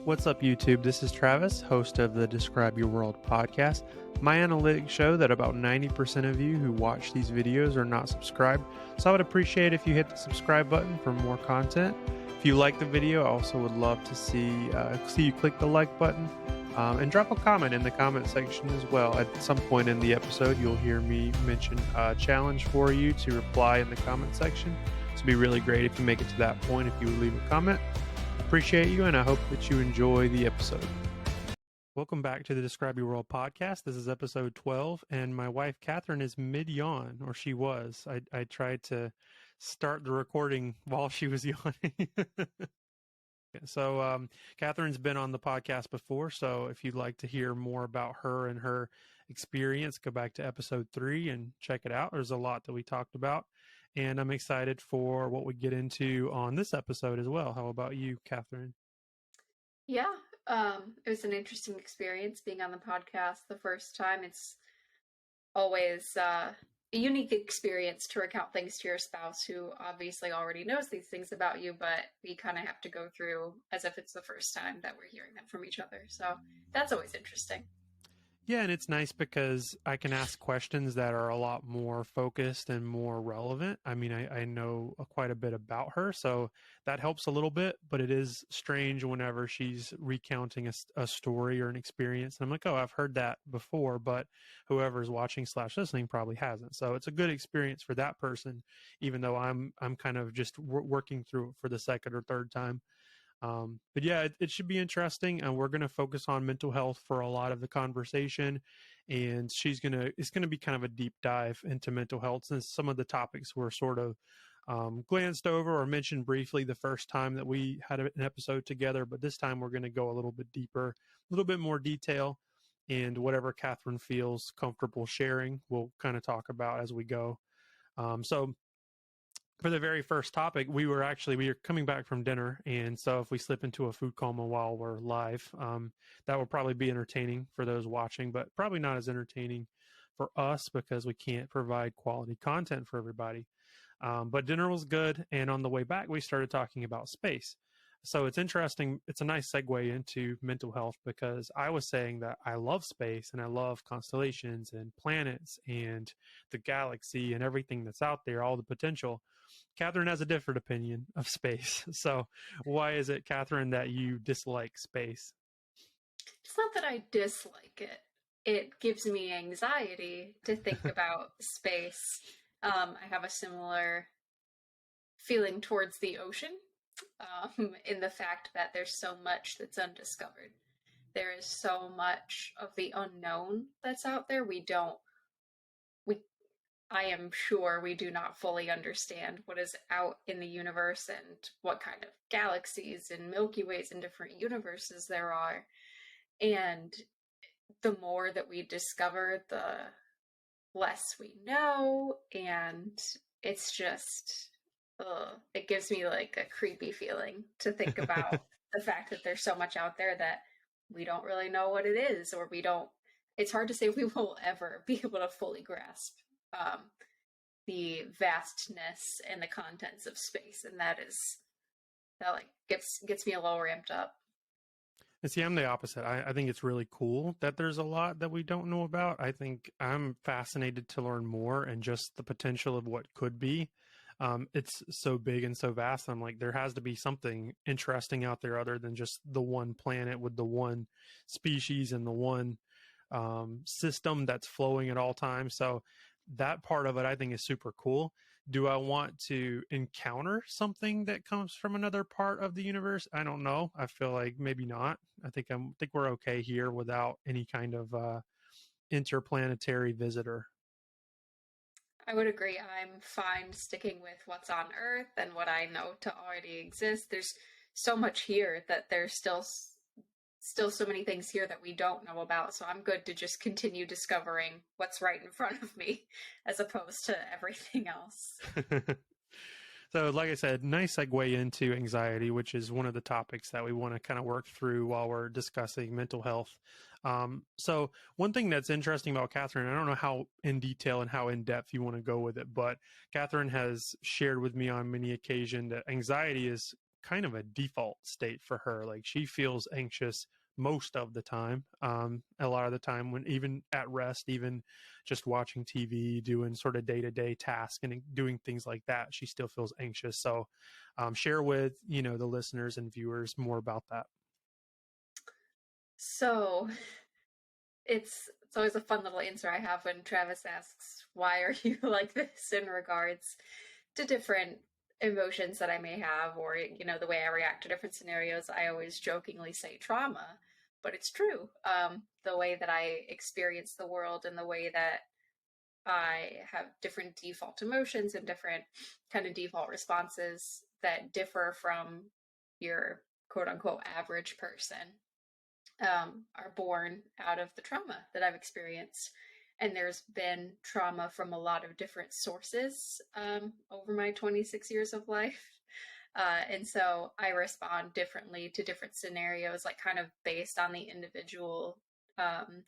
What's up, YouTube? This is Travis, host of the Describe Your World podcast. My analytics show that about 90% of you who watch these videos are not subscribed, so I would appreciate if you hit the subscribe button for more content. If you like the video, I also would love to see you click the like button and drop a comment in the comment section as well. At some point in the episode, you'll hear me mention a challenge for you to reply in the comment section. So it'd be really great if you make it to that point if you would leave a comment. Appreciate you, and I hope that you enjoy the episode. Welcome back to the Describe Your World podcast. This is episode 12, and my wife Katherine is mid-yawn, or she was. I tried to start the recording while she was yawning. So Katherine's been on the podcast before, so if you'd like to hear more about her and her experience, go back to episode 3 and check it out. There's a lot that we talked about, and I'm excited for what we get into on this episode as well. How about you, Katherine? Yeah, it was an interesting experience being on the podcast the first time. It's always a unique experience to recount things to your spouse who obviously already knows these things about you, but we kind of have to go through as if it's the first time that we're hearing them from each other. So that's always interesting. Yeah, and it's nice because I can ask questions that are a lot more focused and more relevant. I mean, I know quite a bit about her, so that helps a little bit, but it is strange whenever she's recounting a story or an experience. And I'm like, oh, I've heard that before, but whoever's watching / listening probably hasn't. So it's a good experience for that person, even though I'm kind of just working through it for the second or third time. But yeah, it should be interesting, and we're going to focus on mental health for a lot of the conversation, and it's going to be kind of a deep dive into mental health, since some of the topics were sort of glanced over or mentioned briefly the first time that we had an episode together, but this time we're going to go a little bit deeper, a little bit more detail, and whatever Katherine feels comfortable sharing, we'll kind of talk about as we go. So for the very first topic, we were coming back from dinner, and so if we slip into a food coma while we're live, that will probably be entertaining for those watching, but probably not as entertaining for us because we can't provide quality content for everybody. But dinner was good, and on the way back, we started talking about space. So it's interesting. It's a nice segue into mental health because I was saying that I love space and I love constellations and planets and the galaxy and everything that's out there, all the potential. Katherine has a different opinion of space. So why is it, Katherine, that you dislike space? It's not that I dislike it. It gives me anxiety to think about space. I have a similar feeling towards the ocean, in the fact that there's so much that's undiscovered. There is so much of the unknown that's out there. I am sure we do not fully understand what is out in the universe and what kind of galaxies and Milky Ways and different universes there are. And the more that we discover, the less we know. And it's just, it gives me like a creepy feeling to think about the fact that there's so much out there that we don't really know what it is, or it's hard to say we will ever be able to fully grasp the vastness and the contents of space, and that like gets me a little ramped up. And see, I'm the opposite. I think it's really cool that there's a lot that we don't know about. I think I'm fascinated to learn more and just the potential of what could be. It's so big and so vast. I'm like, there has to be something interesting out there other than just the one planet with the one species and the one system that's flowing at all times. So that part of it, I think, is super cool. Do I want to encounter something that comes from another part of the universe? I don't know. I feel like maybe not. I think we're okay here without any kind of interplanetary visitor. I would agree. I'm fine sticking with what's on Earth and what I know to already exist. There's so much here that there's still so many things here that we don't know about, so I'm good to just continue discovering what's right in front of me as opposed to everything else. So like I said, nice segue into anxiety, which is one of the topics that we want to kind of work through while we're discussing mental health. So one thing that's interesting about Katherine, I don't know how in detail and how in depth you want to go with it, but Katherine has shared with me on many occasions that anxiety is kind of a default state for her. Like she feels anxious most of the time. A lot of the time when even at rest, even just watching TV, doing sort of day-to-day tasks and doing things like that, she still feels anxious. So share with, the listeners and viewers more about that. So it's always a fun little answer I have when Travis asks, why are you like this, in regards to different emotions that I may have, or, the way I react to different scenarios. I always jokingly say trauma, but it's true. The way that I experience the world and the way that I have different default emotions and different kind of default responses that differ from your quote unquote average person, are born out of the trauma that I've experienced. And there's been trauma from a lot of different sources over my 26 years of life. And so I respond differently to different scenarios, like kind of based on the individual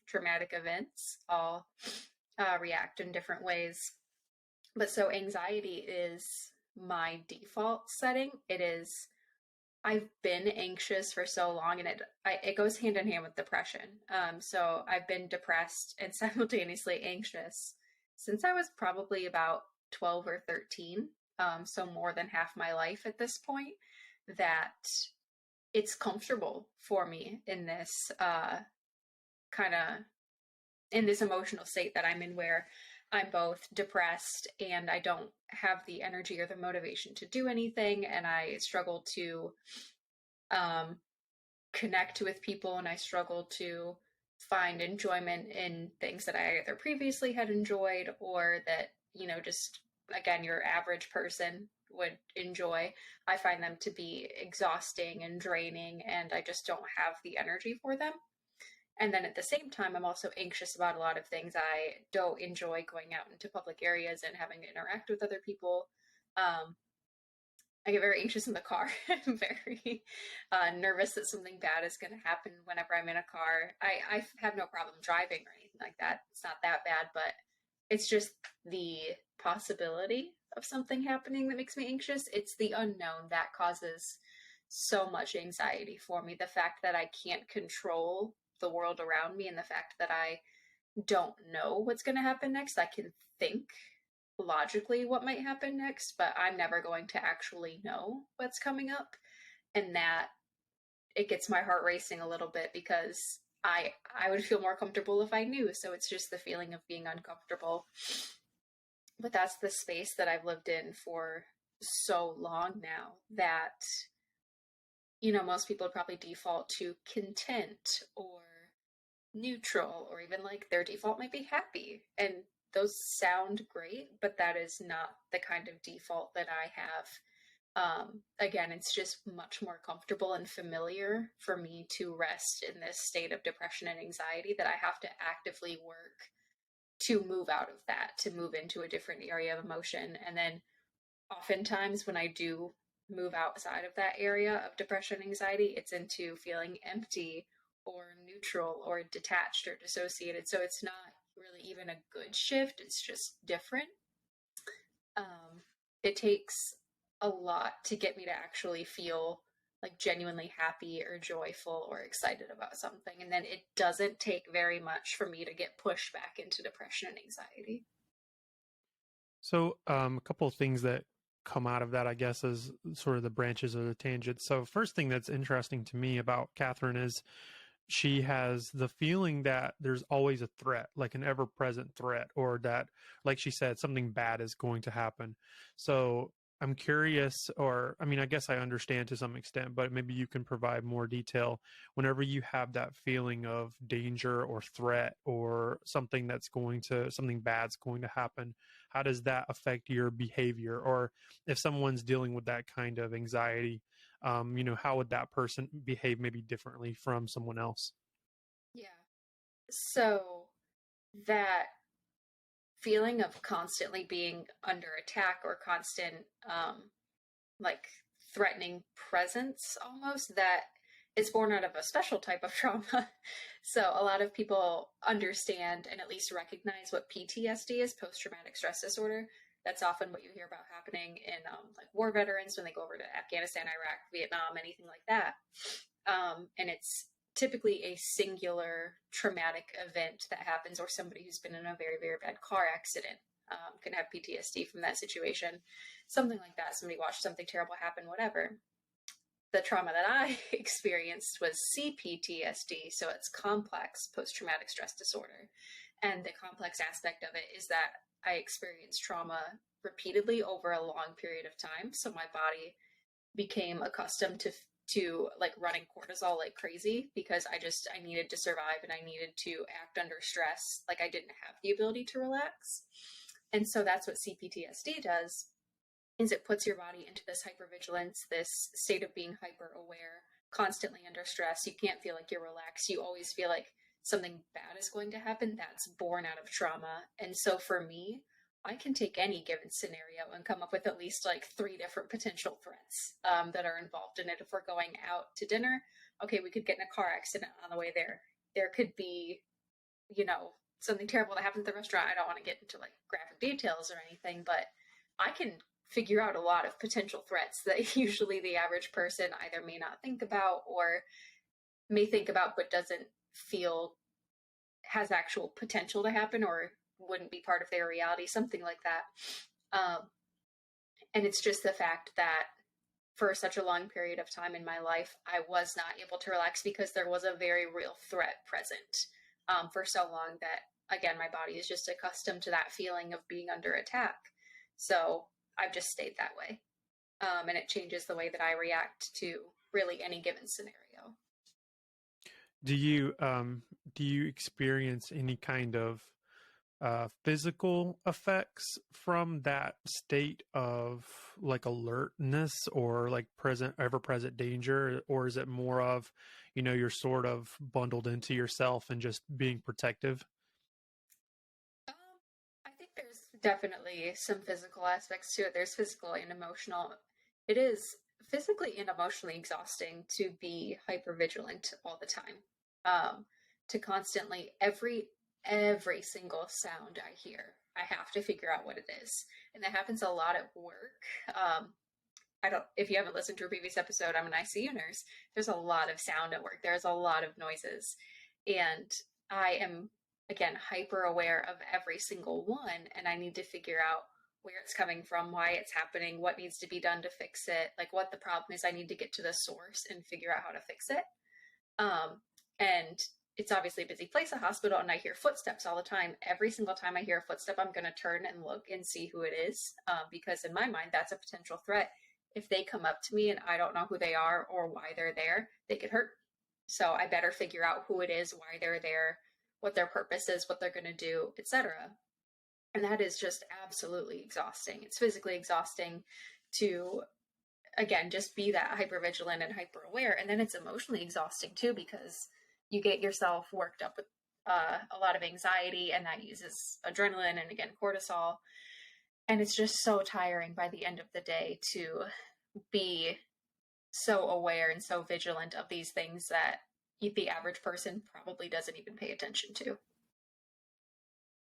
traumatic events. I'll react in different ways. But so anxiety is my default setting. I've been anxious for so long, and it goes hand in hand with depression. So I've been depressed and simultaneously anxious since I was probably about 12 or 13. So more than half my life at this point, that it's comfortable for me in this kind of in this emotional state that I'm in, where I'm both depressed and I don't have the energy or the motivation to do anything, and I struggle to connect with people, and I struggle to find enjoyment in things that I either previously had enjoyed or that, just again, your average person would enjoy. I find them to be exhausting and draining, and I just don't have the energy for them. And then at the same time, I'm also anxious about a lot of things. I don't enjoy going out into public areas and having to interact with other people. I get very anxious in the car. I'm very nervous that something bad is going to happen whenever I'm in a car. I have no problem driving or anything like that. It's not that bad, but it's just the possibility of something happening that makes me anxious. It's the unknown that causes so much anxiety for me. The fact that I can't control the world around me, and the fact that I don't know what's going to happen next. I can think logically what might happen next, but I'm never going to actually know what's coming up. And that, it gets my heart racing a little bit, because I would feel more comfortable if I knew. So it's just the feeling of being uncomfortable. But that's the space that I've lived in for so long now, that most people would probably default to content or neutral, or even like their default might be happy. And those sound great, but that is not the kind of default that I have. Again, it's just much more comfortable and familiar for me to rest in this state of depression and anxiety, that I have to actively work to move out of that, to move into a different area of emotion. And then oftentimes when I do move outside of that area of depression and anxiety, it's into feeling empty or neutral or detached or dissociated. So it's not really even a good shift, it's just different. It takes a lot to get me to actually feel like genuinely happy or joyful or excited about something. And then it doesn't take very much for me to get pushed back into depression and anxiety. So a couple of things that come out of that, I guess, is sort of the branches of the tangent. So first thing that's interesting to me about Katherine is she has the feeling that there's always a threat, like an ever-present threat, or that, like she said, something bad is going to happen. So I'm curious, or I mean, I guess I understand to some extent, but maybe you can provide more detail. Whenever you have that feeling of danger or threat, or something bad's going to happen, how does that affect your behavior? Or if someone's dealing with that kind of anxiety, how would that person behave maybe differently from someone else? Yeah. So that feeling of constantly being under attack, or constant, like threatening presence almost, that is born out of a special type of trauma. So a lot of people understand and at least recognize what PTSD is, post-traumatic stress disorder. That's often what you hear about happening in like war veterans when they go over to Afghanistan, Iraq, Vietnam, anything like that. And it's typically a singular traumatic event that happens, or somebody who's been in a very, very bad car accident can have PTSD from that situation, something like that. Somebody watched something terrible happen, whatever. The trauma that I experienced was CPTSD, so it's complex post traumatic stress disorder. And the complex aspect of it is that I experienced trauma repeatedly over a long period of time. So my body became accustomed to like running cortisol like crazy because I needed to survive and I needed to act under stress. Like I didn't have the ability to relax. And so that's what CPTSD does, is it puts your body into this hypervigilance, this state of being hyper aware, constantly under stress. You can't feel like you're relaxed. You always feel like something bad is going to happen. That's born out of trauma. And so for me, I can take any given scenario and come up with at least like 3 different potential threats that are involved in it. If we're going out to dinner, okay, we could get in a car accident on the way there. There could be, you know, something terrible that happened at the restaurant. I don't want to get into like graphic details or anything, but I can figure out a lot of potential threats that usually the average person either may not think about or may think about but doesn't feel has actual potential to happen or wouldn't be part of their reality, something like that. And it's just the fact that for such a long period of time in my life, I was not able to relax because there was a very real threat present for so long that, again, my body is just accustomed to that feeling of being under attack. So I've just stayed that way. And it changes the way that I react to really any given scenario. Do you experience any kind of physical effects from that state of like alertness or like ever present danger, or is it more of, you know, you're sort of bundled into yourself and just being protective? Um, I think there's definitely some physical aspects to it. There's physical and emotional. It is physically and emotionally exhausting to be hyper vigilant all the time. To constantly every single sound I hear, I have to figure out what it is, and that happens a lot at work. I don't. If you haven't listened to a previous episode, I'm an ICU nurse. There's a lot of sound at work. There's a lot of noises, and I am again hyper aware of every single one, and I need to figure out where it's coming from, why it's happening, what needs to be done to fix it, like what the problem is. I need to get to the source and figure out how to fix it. And it's obviously a busy place, a hospital, and I hear footsteps all the time. Every single time I hear a footstep, I'm going to turn and look and see who it is, because in my mind, that's a potential threat. If they come up to me and I don't know who they are or why they're there, they could hurt. So I better figure out who it is, why they're there, what their purpose is, what they're going to do, etc. And that is just absolutely exhausting. It's physically exhausting to, again, just be that hyper vigilant and hyper aware. And then it's emotionally exhausting too, because you get yourself worked up with a lot of anxiety, and that uses adrenaline and, again, cortisol. And it's just so tiring by the end of the day to be so aware and so vigilant of these things that the average person probably doesn't even pay attention to.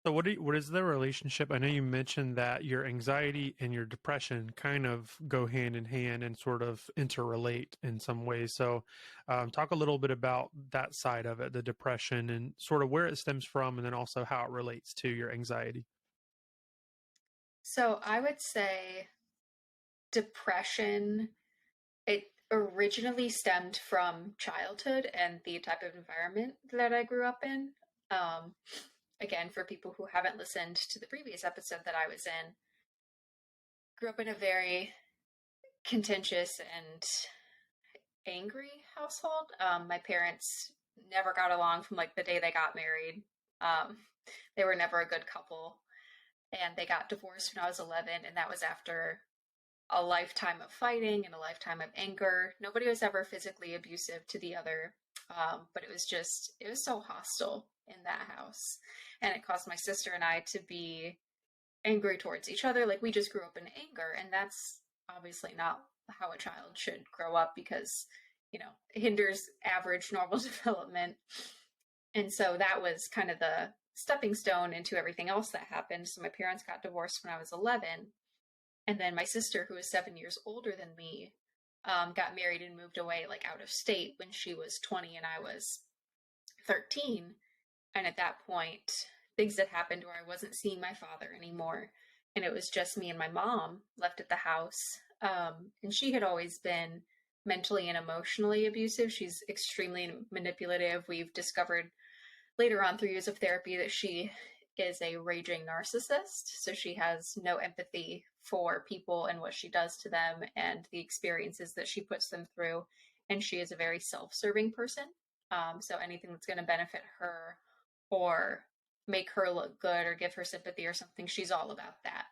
So what is the relationship? I know you mentioned that your anxiety and your depression kind of go hand in hand and sort of interrelate in some ways. So talk a little bit about that side of it, the depression, and sort of where it stems from, and then also how it relates to your anxiety. So I would say depression, it originally stemmed from childhood and the type of environment that I grew up in. Um, Again, for people who haven't listened to the previous episode that I was in, grew up in a very contentious and angry household. My parents never got along from like the day they got married. Um, they were never a good couple, and they got divorced when I was 11, and that was after a lifetime of fighting and a lifetime of anger. Nobody was ever physically abusive to the other, but it was so hostile in that house. And it caused my sister and I to be angry towards each other. Like, we just grew up in anger, and that's obviously not how a child should grow up, because, you know, it hinders average normal development. And so that was kind of the stepping stone into everything else that happened. So my parents got divorced when I was 11. And then my sister, who is 7 years older than me, got married and moved away like out of state when she was 20 and I was 13. And at that point, things had happened where I wasn't seeing my father anymore. And it was just me and my mom left at the house. And she had always been mentally and emotionally abusive. She's extremely manipulative. We've discovered later on through years of therapy that she is a raging narcissist. So she has no empathy for people and what she does to them and the experiences that she puts them through. And she is a very self serving person. So anything that's going to benefit her or make her look good or give her sympathy or something, she's all about that.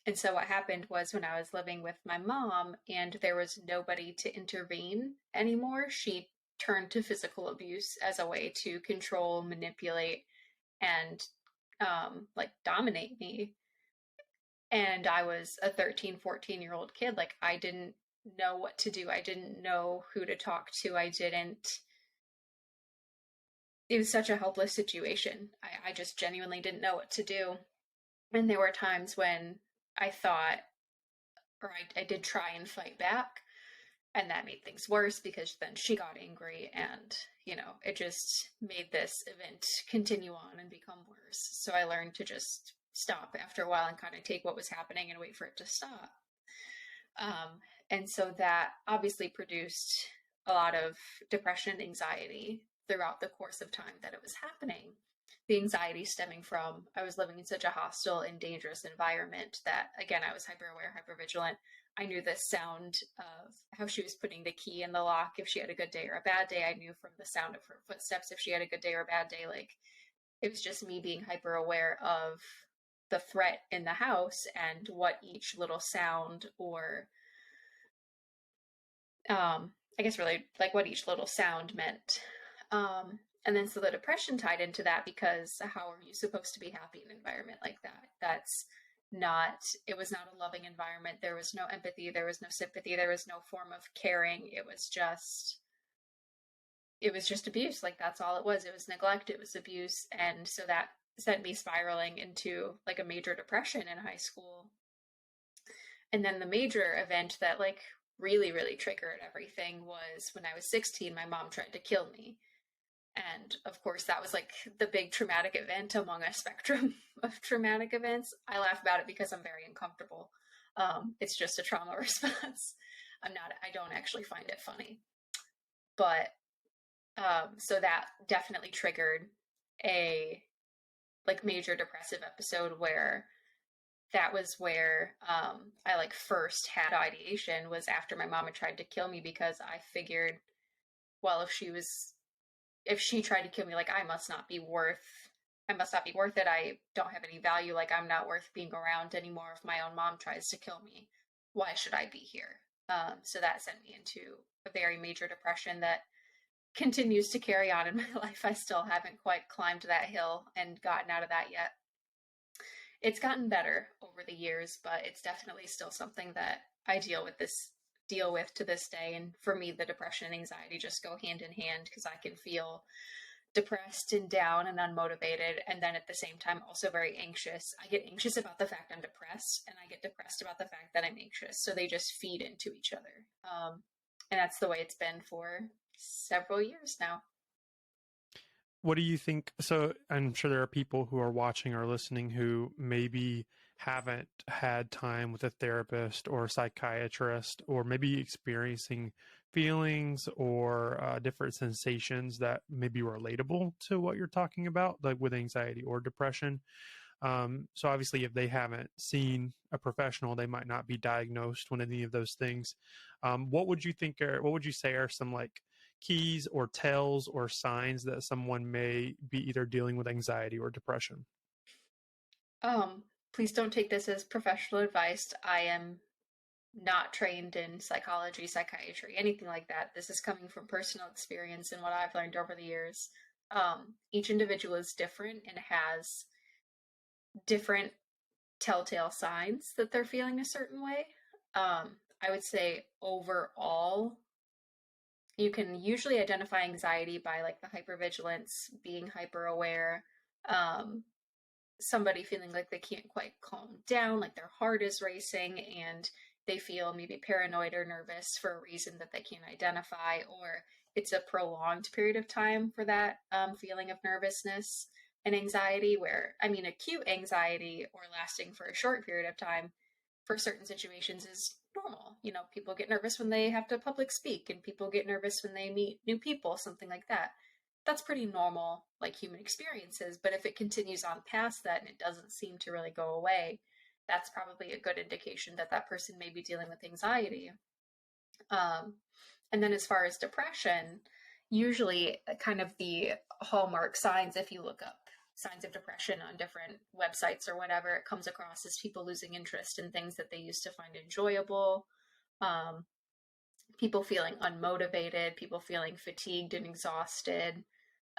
And so what happened was when I was living with my mom and there was nobody to intervene anymore, she turned to physical abuse as a way to control, manipulate, and like dominate me. And I was a 13, 14-year-old kid. Like I didn't know what to do. I didn't know who to talk to. It was such a helpless situation. I just genuinely didn't know what to do. And there were times when I thought, or I did try and fight back, and that made things worse because then she got angry and, it just made this event continue on and become worse. So I learned to just stop after a while and kind of take what was happening and wait for it to stop. And so that obviously produced a lot of depression and anxiety throughout the course of time that it was happening. The anxiety stemming from I was living in such a hostile and dangerous environment that, again, I was hyper aware, hyper vigilant. I knew the sound of how she was putting the key in the lock if she had a good day or a bad day. I knew from the sound of her footsteps if she had a good day or a bad day. Like, it was just me being hyper aware of the threat in the house and what each little sound or I guess really like what each little sound meant. And then so the depression tied into that because how are you supposed to be happy in an environment like that? It was not a loving environment. There was no empathy. There was no sympathy. There was no form of caring. It was just abuse. Like that's all it was. It was neglect. It was abuse. And so that sent me spiraling into like a major depression in high school. And then the major event that like really, really triggered everything was when I was 16, my mom tried to kill me. And of course, that was like the big traumatic event among a spectrum of traumatic events. I laugh about it because I'm very uncomfortable. It's just a trauma response. I don't actually find it funny. But so that definitely triggered a like major depressive episode where that was where I like first had ideation was after my mom had tried to kill me because I figured, well, if she tried to kill me, like I must not be worth it. I don't have any value. Like I'm not worth being around anymore. If my own mom tries to kill me, why should I be here? So that sent me into a very major depression that continues to carry on in my life. I still haven't quite climbed that hill and gotten out of that yet. It's gotten better over the years, but it's definitely still something that I deal with to this day. And for me, the depression and anxiety just go hand in hand because I can feel depressed and down and unmotivated. And then at the same time, also very anxious. I get anxious about the fact I'm depressed and I get depressed about the fact that I'm anxious. So they just feed into each other. And that's the way it's been for several years now. What do you think? So I'm sure there are people who are watching or listening who maybe haven't had time with a therapist or a psychiatrist, or maybe experiencing feelings or different sensations that may be relatable to what you're talking about, like with anxiety or depression. So obviously, if they haven't seen a professional, they might not be diagnosed with any of those things. What would you what would you say are some like keys or tells or signs that someone may be either dealing with anxiety or depression? Please don't take this as professional advice. I am not trained in psychology, psychiatry, anything like that. This is coming from personal experience and what I've learned over the years. Each individual is different and has different telltale signs that they're feeling a certain way. I would say overall, you can usually identify anxiety by like the hypervigilance, being hyper aware, um, somebody feeling like they can't quite calm down, like their heart is racing and they feel maybe paranoid or nervous for a reason that they can't identify, or it's a prolonged period of time for that feeling of nervousness and anxiety, where, I mean, acute anxiety or lasting for a short period of time for certain situations is normal. You know, people get nervous when they have to public speak, and people get nervous when they meet new people, something like that. That's pretty normal, like human experiences. But if it continues on past that and it doesn't seem to really go away, that's probably a good indication that that person may be dealing with anxiety. Um, and then as far as depression, usually kind of the hallmark signs, if you look up signs of depression on different websites or whatever, it comes across as people losing interest in things that they used to find enjoyable, um, people feeling unmotivated, people feeling fatigued and exhausted,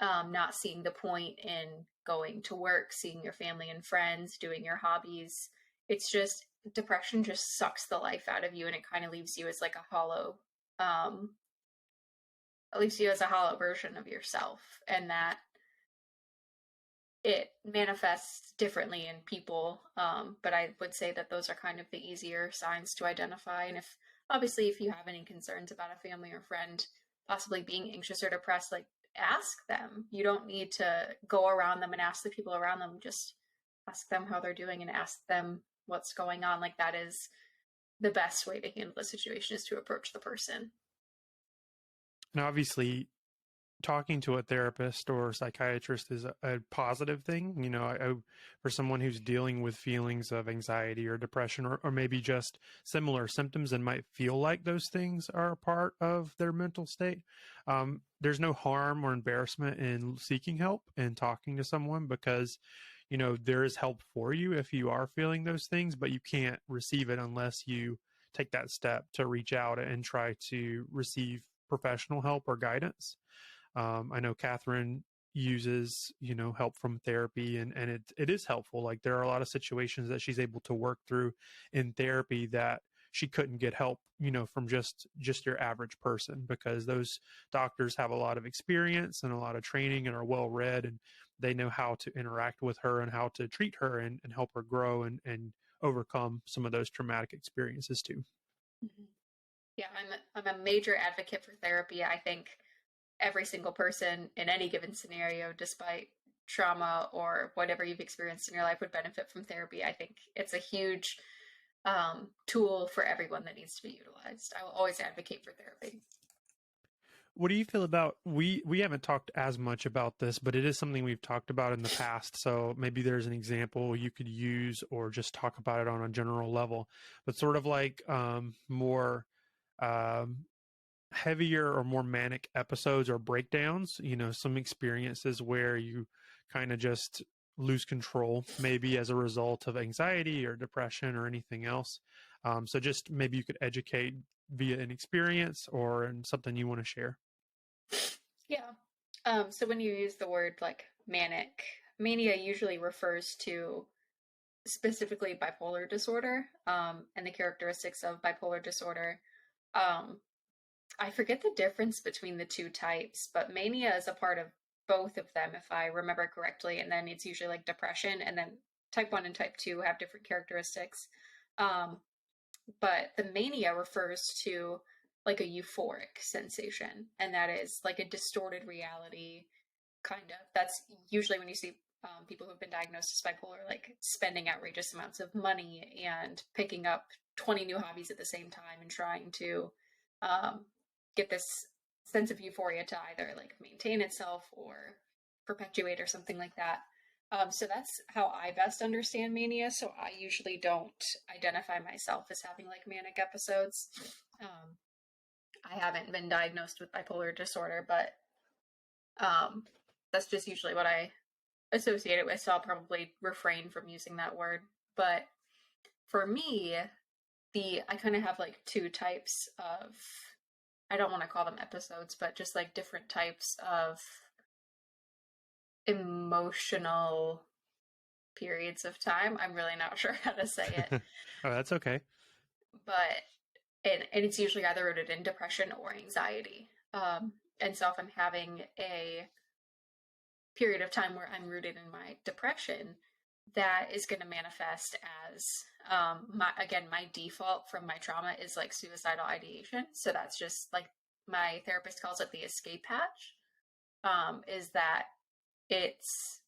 not seeing the point in going to work, seeing your family and friends, doing your hobbies. It's just, depression just sucks the life out of you, and it kind of leaves you as like a hollow, um, it leaves you as a hollow version of yourself, and that it manifests differently in people. But I would say that those are kind of the easier signs to identify. And if, obviously, if you have any concerns about a family or friend possibly being anxious or depressed, like, ask them. You don't need to go around them and ask the people around them. Just ask them how they're doing and ask them what's going on. Like, that is the best way to handle the situation, is to approach the person. And obviously, talking to a therapist or psychiatrist is a positive thing. You know, for someone who's dealing with feelings of anxiety or depression, or maybe just similar symptoms and might feel like those things are a part of their mental state, there's no harm or embarrassment in seeking help and talking to someone, because, you know, there is help for you if you are feeling those things, but you can't receive it unless you take that step to reach out and try to receive professional help or guidance. I know Katherine uses, you know, help from therapy, and it is helpful. Like, there are a lot of situations that she's able to work through in therapy that she couldn't get help, you know, from just your average person, because those doctors have a lot of experience and a lot of training and are well read, and they know how to interact with her and how to treat her and help her grow and overcome some of those traumatic experiences too. Mhm. Yeah, I'm a major advocate for therapy. I think every single person in any given scenario, despite trauma or whatever you've experienced in your life, would benefit from therapy. I think it's a huge tool for everyone that needs to be utilized. I will always advocate for therapy. What do you feel about, we haven't talked as much about this, but it is something we've talked about in the past. So maybe there's an example you could use, or just talk about it on a general level, but sort of like more um, heavier or more manic episodes or breakdowns, you know, some experiences where you kind of just lose control, maybe as a result of anxiety or depression or anything else. So just maybe you could educate via an experience or in something you want to share. Yeah. So when you use the word like manic, mania usually refers to specifically bipolar disorder, and the characteristics of bipolar disorder. Um, I forget the difference between the two types, but mania is a part of both of them, if I remember correctly. And then it's usually like depression, and then type 1 and type 2 have different characteristics. Um, but the mania refers to like a euphoric sensation, and that is like a distorted reality, kind of. That's usually when you see people who've been diagnosed as bipolar, like spending outrageous amounts of money and picking up 20 new hobbies at the same time and trying to um, get this sense of euphoria to either like maintain itself or perpetuate or something like that. So that's how I best understand mania. So I usually don't identify myself as having like manic episodes. Um, I haven't been diagnosed with bipolar disorder, but um, that's just usually what I associate it with. So I'll probably refrain from using that word. But for me, I kind of have like two types of, I don't want to call them episodes, but just like different types of emotional periods of time. I'm really not sure how to say it, Oh, that's okay. but and it's usually either rooted in depression or anxiety. And so if I'm having a period of time where I'm rooted in my depression, that is going to manifest as my default from my trauma is like suicidal ideation. So that's just like my therapist calls it the escape hatch. Is that it's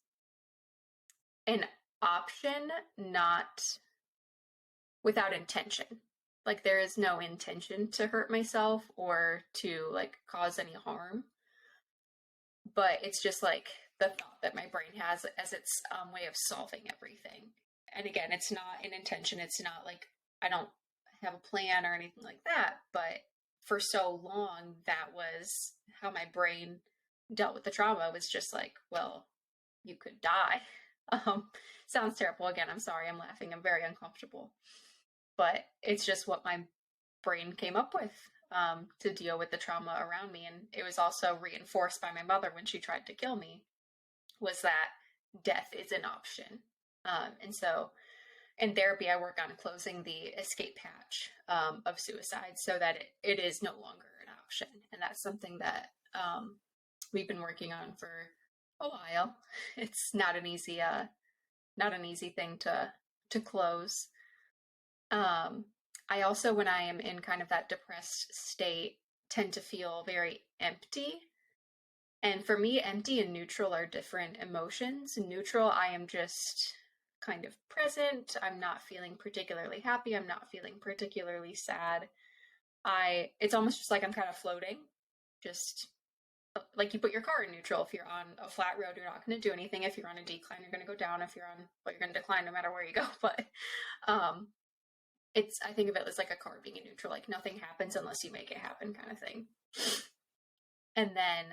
an option, not without intention. Like there is no intention to hurt myself or to like cause any harm, but it's just like the thought that my brain has as its way of solving everything. And again, it's not an intention. It's not like I don't have a plan or anything like that. But for so long, that was how my brain dealt with the trauma. Was just like, well, you could die. Sounds terrible. Again, I'm sorry. I'm laughing. I'm very uncomfortable. But it's just what my brain came up with to deal with the trauma around me. And it was also reinforced by my mother when she tried to kill me, was that death is an option. And so in therapy, I work on closing the escape hatch of suicide so that it is no longer an option. And that's something that we've been working on for a while. It's not an easy thing to close. I also, when I am in kind of that depressed state, tend to feel very empty. And for me, empty and neutral are different emotions. Neutral, I am just kind of present. I'm not feeling particularly happy. I'm not feeling particularly sad. It's almost just like I'm kind of floating. Just like you put your car in neutral. If you're on a flat road, you're not going to do anything. If you're on a decline, you're going to go down. If you're on, well, you're going to decline no matter where you go. But I think of it as like a car being in neutral, like nothing happens unless you make it happen kind of thing. And then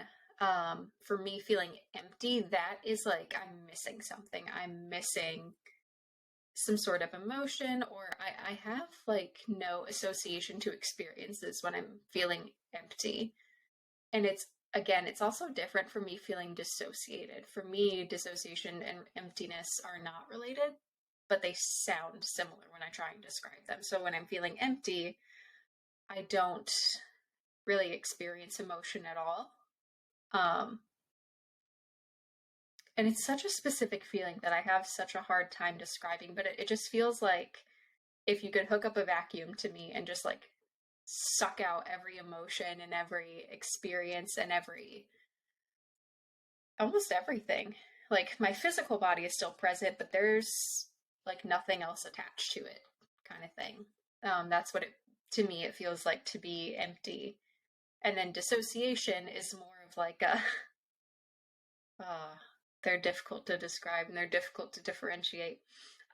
for me feeling empty, that is like I'm missing something. I'm missing some sort of emotion, or I have like no association to experiences when I'm feeling empty. And it's also different for me feeling dissociated. For me, dissociation and emptiness are not related, but they sound similar when I try and describe them. So when I'm feeling empty, I don't really experience emotion at all. And it's such a specific feeling that I have such a hard time describing, but it just feels like if you could hook up a vacuum to me and just like suck out every emotion and every experience and almost everything. Like my physical body is still present, but there's like nothing else attached to it, kind of thing. That's what to me, it feels like to be empty. And then dissociation is more of like they're difficult to describe and they're difficult to differentiate.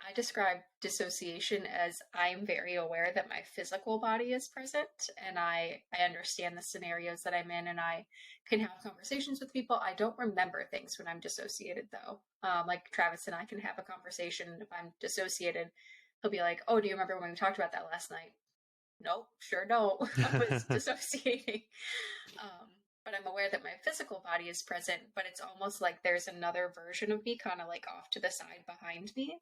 I describe dissociation as I'm very aware that my physical body is present and I understand the scenarios that I'm in and I can have conversations with people. I don't remember things when I'm dissociated though. Like Travis and I can have a conversation. If I'm dissociated, he'll be like, "Oh, do you remember when we talked about that last night?" Nope, sure don't. I was dissociating. But I'm aware that my physical body is present, but it's almost like there's another version of me kind of like off to the side behind me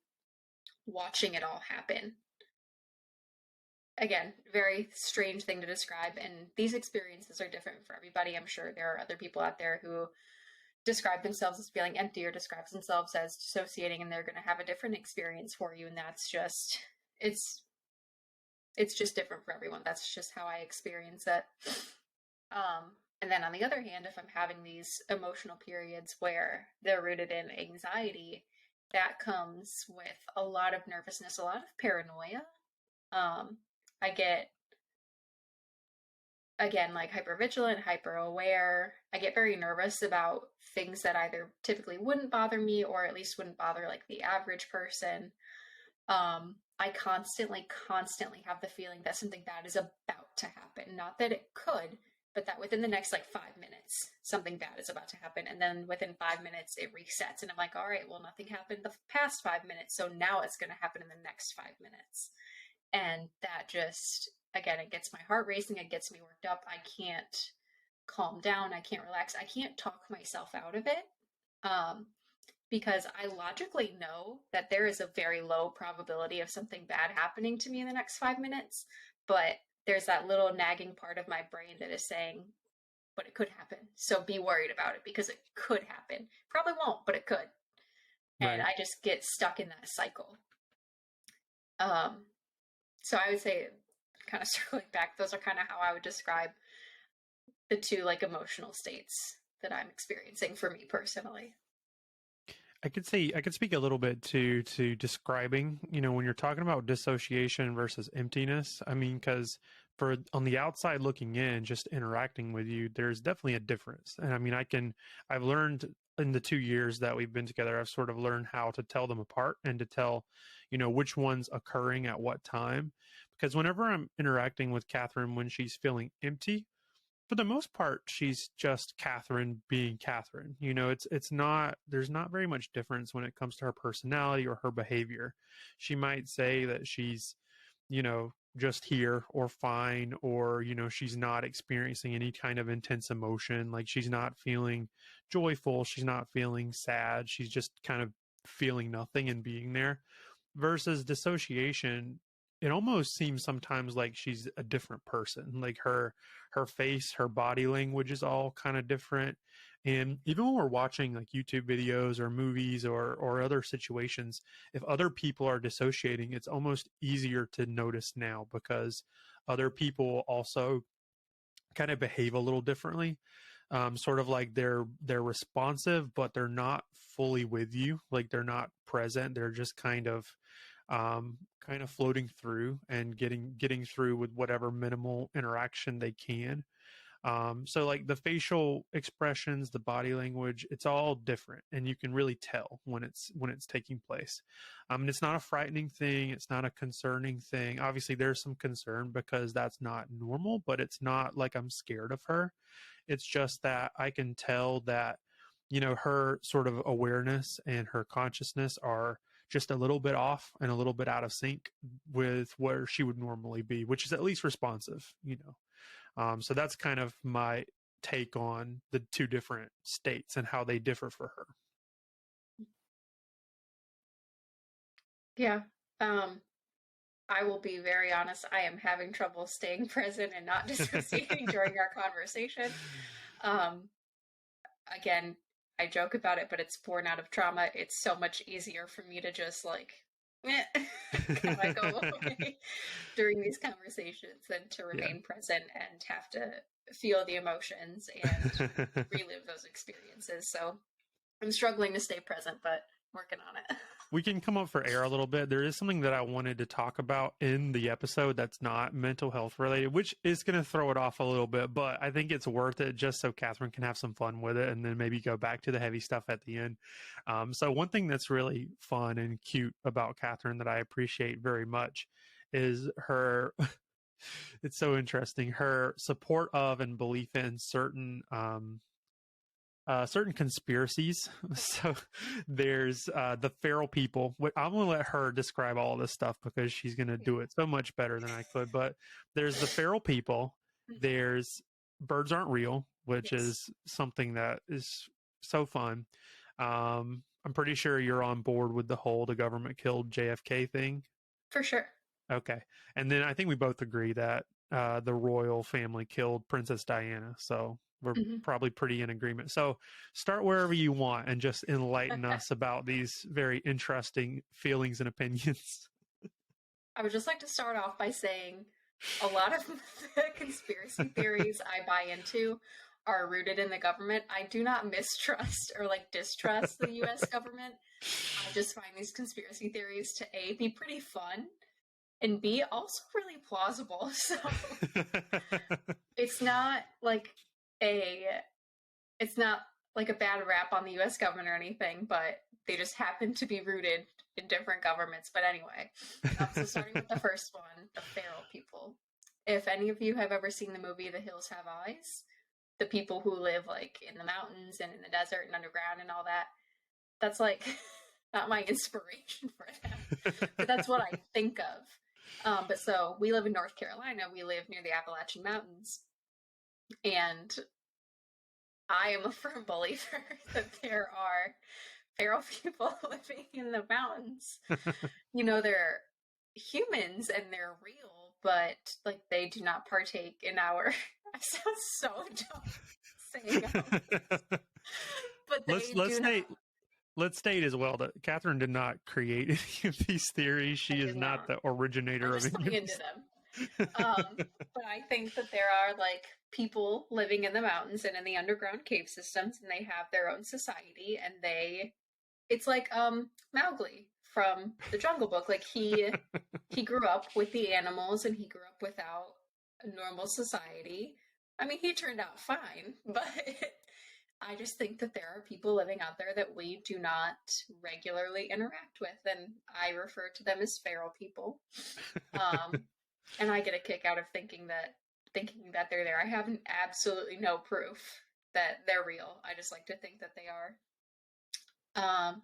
watching it all happen. Again, very strange thing to describe, and these experiences are different for everybody. I'm sure there are other people out there who describe themselves as feeling empty or describe themselves as dissociating, and they're going to have a different experience for you, and that's just it's just different for everyone. That's just how I experience it. And then on the other hand, if I'm having these emotional periods where they're rooted in anxiety, that comes with a lot of nervousness, a lot of paranoia. I get, again, like hypervigilant, hyper aware. I get very nervous about things that either typically wouldn't bother me or at least wouldn't bother like the average person. I constantly have the feeling that something bad is about to happen. Not that it could, but that within the next like 5 minutes, something bad is about to happen. And then within 5 minutes, it resets. And I'm like, all right, well, nothing happened the past 5 minutes. So now it's going to happen in the next 5 minutes. And that just, again, it gets my heart racing. It gets me worked up. I can't calm down. I can't relax. I can't talk myself out of it. Because I logically know that there is a very low probability of something bad happening to me in the next 5 minutes. But there's that little nagging part of my brain that is saying, but it could happen. So be worried about it because it could happen. Probably won't, but it could. And Right. I just get stuck in that cycle. Um, so I would say, kind of circling back, those are kind of how I would describe the two like emotional states that I'm experiencing for me personally. I could speak a little bit to describing, when you're talking about dissociation versus emptiness. I mean, because for on the outside looking in, just interacting with you, there's definitely a difference. And I mean, I've learned in the 2 years that we've been together, I've sort of learned how to tell them apart and to tell, which one's occurring at what time. Because whenever I'm interacting with Catherine when she's feeling empty, for the most part, she's just Catherine being Catherine. It's not there's not very much difference when it comes to her personality or her behavior. She might say that she's, just here or fine, or she's not experiencing any kind of intense emotion. Like she's not feeling joyful, she's not feeling sad, she's just kind of feeling nothing and being there. Versus dissociation, it almost seems sometimes like she's a different person. Like her face, her body language is all kind of different. And even when we're watching like YouTube videos or movies or other situations, if other people are dissociating, it's almost easier to notice now because other people also kind of behave a little differently. Sort of like they're responsive, but they're not fully with you. Like they're not present. They're just kind of floating through and getting through with whatever minimal interaction they can. So like the facial expressions, the body language, it's all different, and you can really tell when it's taking place. And it's not a frightening thing. It's not a concerning thing. Obviously, there's some concern because that's not normal, but it's not like I'm scared of her. It's just that I can tell that, her sort of awareness and her consciousness are just a little bit off and a little bit out of sync with where she would normally be, which is at least responsive. So that's kind of my take on the two different states and how they differ for her. Yeah. Um, I will be very honest. I am having trouble staying present and not dissociating during our conversation. Um, Again, I joke about it, but it's born out of trauma. It's so much easier for me to just like kind of go away during these conversations than to Yeah. remain present and have to feel the emotions and relive those experiences. So I'm struggling to stay present, but working on it. We can come up for air a little bit. There is something that I wanted to talk about in the episode that's not mental health related, which is going to throw it off a little bit, but I think it's worth it just so Catherine can have some fun with it and then maybe go back to the heavy stuff at the end. So one thing that's really fun and cute about Catherine that I appreciate very much is her it's so interesting, her support of and belief in certain conspiracies. So there's the feral people. I'm going to let her describe all this stuff because she's going to do it so much better than I could. But there's the feral people. There's birds aren't real, which Yes, is something that is so fun. I'm pretty sure you're on board with the whole the government killed JFK thing. for sure. Okay. And then I think we both agree that the royal family killed Princess Diana. So we're Mhm. probably pretty in agreement. So start wherever you want and just enlighten us about these very interesting feelings and opinions. I would just like to start off by saying a lot of the conspiracy theories I buy into are rooted in the government. I do not mistrust or like distrust the US government. I just find these conspiracy theories to A, be pretty fun, and B, also really plausible. So it's not like a it's not like a bad rap on the US government or anything, but they just happen to be rooted in different governments. But anyway, so starting with the first one, the feral people. If any of you have ever seen the movie The Hills Have Eyes, the people who live like in the mountains and in the desert and underground and all that, that's like not my inspiration for them, but that's what I think of. But so we live in North Carolina, we live near the Appalachian Mountains, and I am a firm believer that there are feral people living in the mountains. They're humans and they're real, but like they do not partake in our. I sound so dumb. saying but let's they let's do not. state let's state as well that Catherine did not create any of these theories. I She is did not not. the I'm originator of just any playing of into these. them. But I think that there are like people living in the mountains and in the underground cave systems, and they have their own society, and it's like Mowgli from the Jungle Book. Like he grew up with the animals, and he grew up without a normal society. I mean, he turned out fine, but I just think that there are people living out there that we do not regularly interact with, and I refer to them as feral people. Um, and I get a kick out of thinking that they're there. I have absolutely no proof that they're real. I just like to think that they are. Um,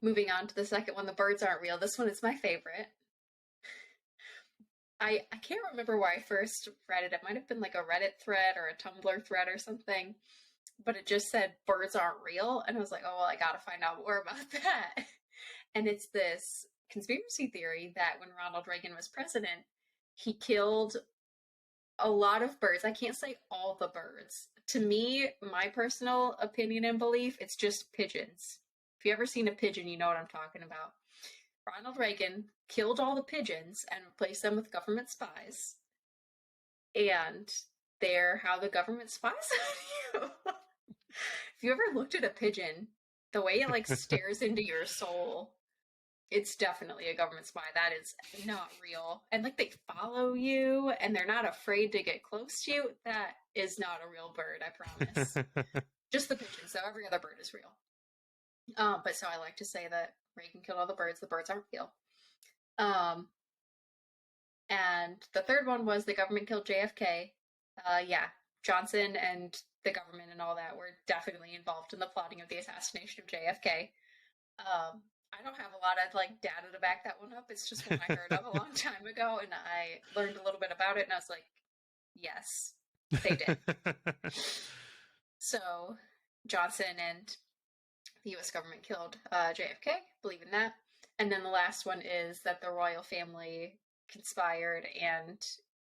Moving on to the second one, the birds aren't real. This one is my favorite. I can't remember where I first read it. It might have been like a Reddit thread or a Tumblr thread or something, but it just said birds aren't real, and I was like, oh well, I gotta find out more about that. And it's this conspiracy theory that when Ronald Reagan was president, he killed a lot of birds. I can't say all the birds. To me, my personal opinion and belief, it's just pigeons. If you ever seen a pigeon, you know what I'm talking about. Ronald Reagan killed all the pigeons and replaced them with government spies. And they're how the government spies on you. If you ever looked at a pigeon, the way it like stares into your soul, it's definitely a government spy. That is not real. And like they follow you and they're not afraid to get close to you. That is not a real bird, I promise. Just the pigeons, though. Every other bird is real. But so I like to say that Reagan killed all the birds. The birds aren't real. Um, and the third one was the government killed JFK. Yeah, Johnson and the government and all that were definitely involved in the plotting of the assassination of JFK. I don't have a lot of like data to back that one up. It's just one I heard of a long time ago, and I learned a little bit about it, and I was like, yes, they did. So Johnson and the U.S. government killed JFK. Believe in that. And then the last one is that the royal family conspired and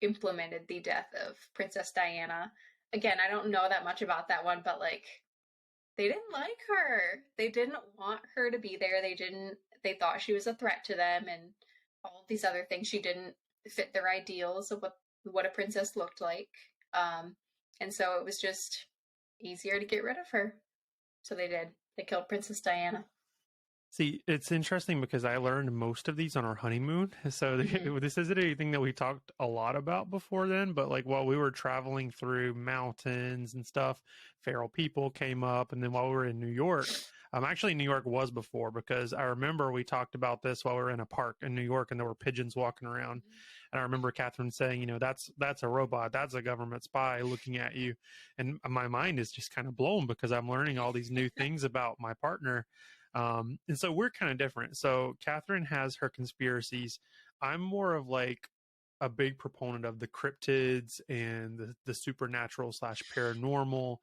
implemented the death of Princess Diana. Again, I don't know that much about that one, but like they didn't like her. They didn't want her to be there. They thought she was a threat to them and all of these other things. She didn't fit their ideals of what a princess looked like. And so it was just easier to get rid of her. So they did. They killed Princess Diana. See, it's interesting because I learned most of these on our honeymoon. So this isn't anything that we talked a lot about before then, but like while we were traveling through mountains and stuff, feral people came up. And then while we were in New York, actually New York was before because I remember we talked about this while we were in a park in New York and there were pigeons walking around. And I remember Catherine saying, you know, that's a robot, that's a government spy looking at you. And my mind is just kind of blown because I'm learning all these new things about my partner. And so we're kind of different. So Catherine has her conspiracies. I'm more of like a big proponent of the cryptids and the supernatural slash paranormal.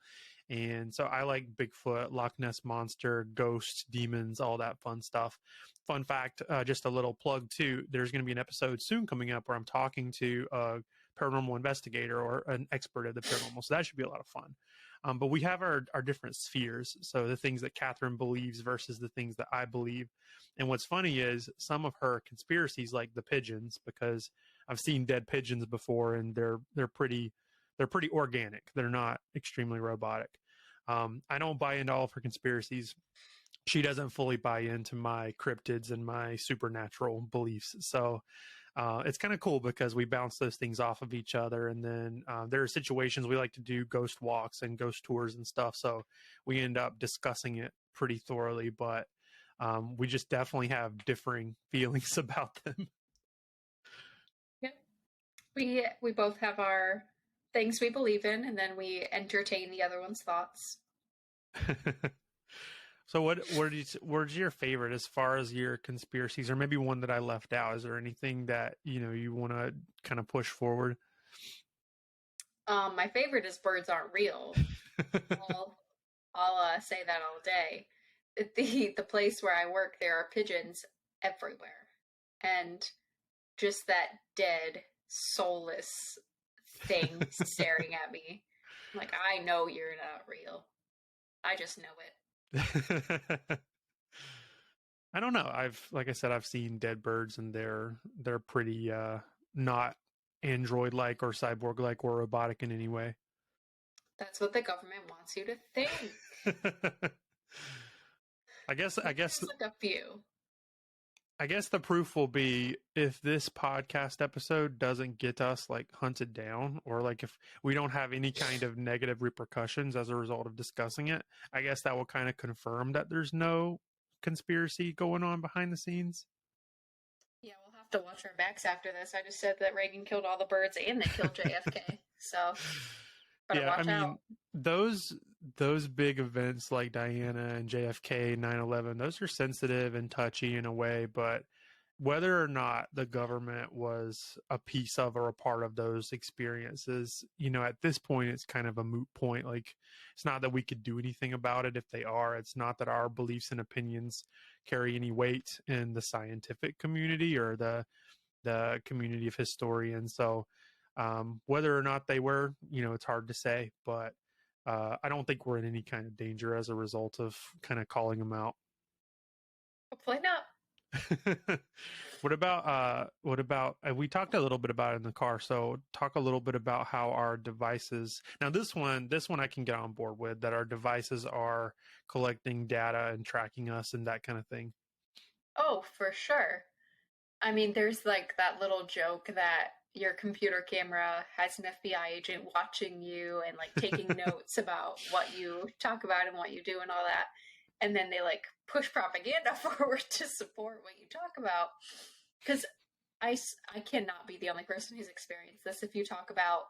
And so I like Bigfoot, Loch Ness Monster, ghosts, demons, all that fun stuff. Fun fact, just a little plug too, there's going to be an episode soon coming up where I'm talking to a paranormal investigator or an expert of the paranormal. So that should be a lot of fun. But we have our different spheres. So the things that Catherine believes versus the things that I believe. And what's funny is some of her conspiracies, like the pigeons, because I've seen dead pigeons before, and they're pretty organic. They're not extremely robotic. I don't buy into all of her conspiracies. She doesn't fully buy into my cryptids and my supernatural beliefs. So it's kind of cool because we bounce those things off of each other. And then there are situations we like to do ghost walks and ghost tours and stuff. So we end up discussing it pretty thoroughly, but we just definitely have differing feelings about them. Yep. We both have our things we believe in, and then we entertain the other one's thoughts. So what's your favorite as far as your conspiracies, or maybe one that I left out? Is there anything that you want to kind of push forward? My favorite is birds aren't real. I'll say that all day. The place where I work, there are pigeons everywhere, and just that dead, soulless thing staring at me. Like, I know you're not real. I just know it. I don't know. Like I said, I've seen dead birds, and they're pretty not android like or cyborg like or robotic in any way. That's what the government wants you to think. I guess I Maybe guess there's like a few. I guess the proof will be if this podcast episode doesn't get us like hunted down, or like if we don't have any kind of negative repercussions as a result of discussing it. I guess that will kind of confirm that there's no conspiracy going on behind the scenes. Yeah, we'll have to watch our backs after this. I just said that Reagan killed all the birds and they killed JFK. So better Yeah, I watch mean, out. those those big events like Diana and JFK, 9/11, those are sensitive and touchy in a way, but whether or not the government was a piece of or a part of those experiences, at this point it's kind of a moot point. Like, it's not that we could do anything about it if they are. It's not that our beliefs and opinions carry any weight in the scientific community or the community of historians. So whether or not they were, it's hard to say, but I don't think we're in any kind of danger as a result of kind of calling them out. Hopefully not. What about we talked a little bit about it in the car, so talk a little bit about how our devices, now this one I can get on board with, that our devices are collecting data and tracking us and that kind of thing. Oh, for sure. I mean, there's like that little joke that your computer camera has an FBI agent watching you and like taking notes about what you talk about and what you do and all that. And then they like push propaganda forward to support what you talk about. Because I cannot be the only person who's experienced this. If you talk about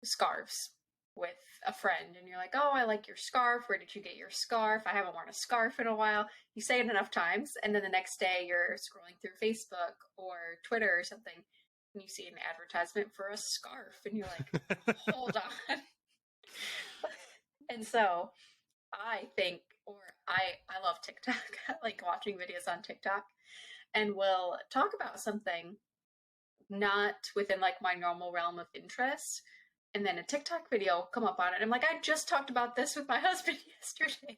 scarves with a friend and you're like, oh, I like your scarf. Where did you get your scarf? I haven't worn a scarf in a while. You say it enough times, and then the next day you're scrolling through Facebook or Twitter or something, and you see an advertisement for a scarf, and you're like, hold on. And so I think, or I love TikTok. I like watching videos on TikTok, and we'll talk about something not within like my normal realm of interest, and then a TikTok video will come up on it. I'm like, I just talked about this with my husband yesterday.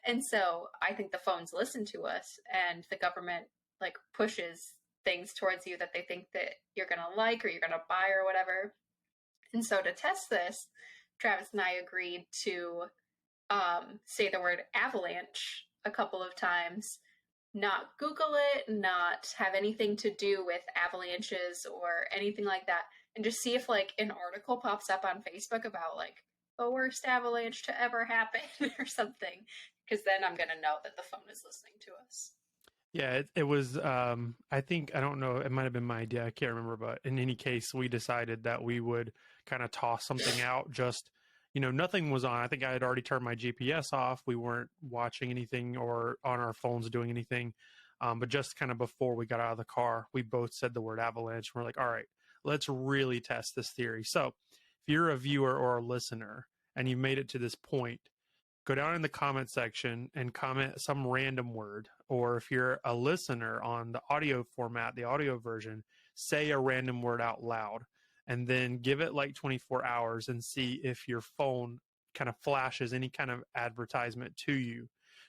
And so I think the phones listen to us, and the government like pushes things towards you that they think that you're going to like or you're going to buy or whatever. And so to test this, Travis and I agreed to say the word avalanche a couple of times, not Google it, not have anything to do with avalanches or anything like that, and just see if like an article pops up on Facebook about like the worst avalanche to ever happen or something, because then I'm gonna know that the phone is listening to us. Yeah, it was. I think, I don't know. It might have been my idea. I can't remember. But in any case, we decided that we would kind of toss something out. Just, nothing was on. I think I had already turned my GPS off. We weren't watching anything or on our phones doing anything. But just kind of before we got out of the car, we both said the word avalanche. We're like, all right, let's really test this theory. So, if you're a viewer or a listener and you've made it to this point, go down in the comment section and comment some random word. Or if you're a listener on the audio format, the audio version, say a random word out loud and then give it like 24 hours and see if your phone kind of flashes any kind of advertisement to you,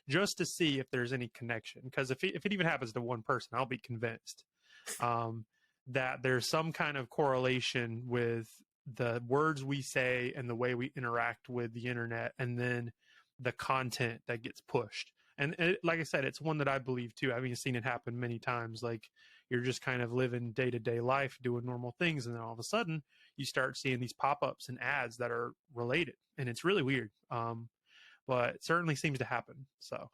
just to see if there's any connection. Because if it even happens to one person, I'll be convinced um, that there's some kind of correlation with the words we say and the way we interact with the internet, and then the content that gets pushed. And like I said, it's one that I believe too. I've seen it happen many times. Like, you're just kind of living day to day life, doing normal things, and then all of a sudden you start seeing these pop ups and ads that are related, and it's really weird. But it certainly seems to happen. So,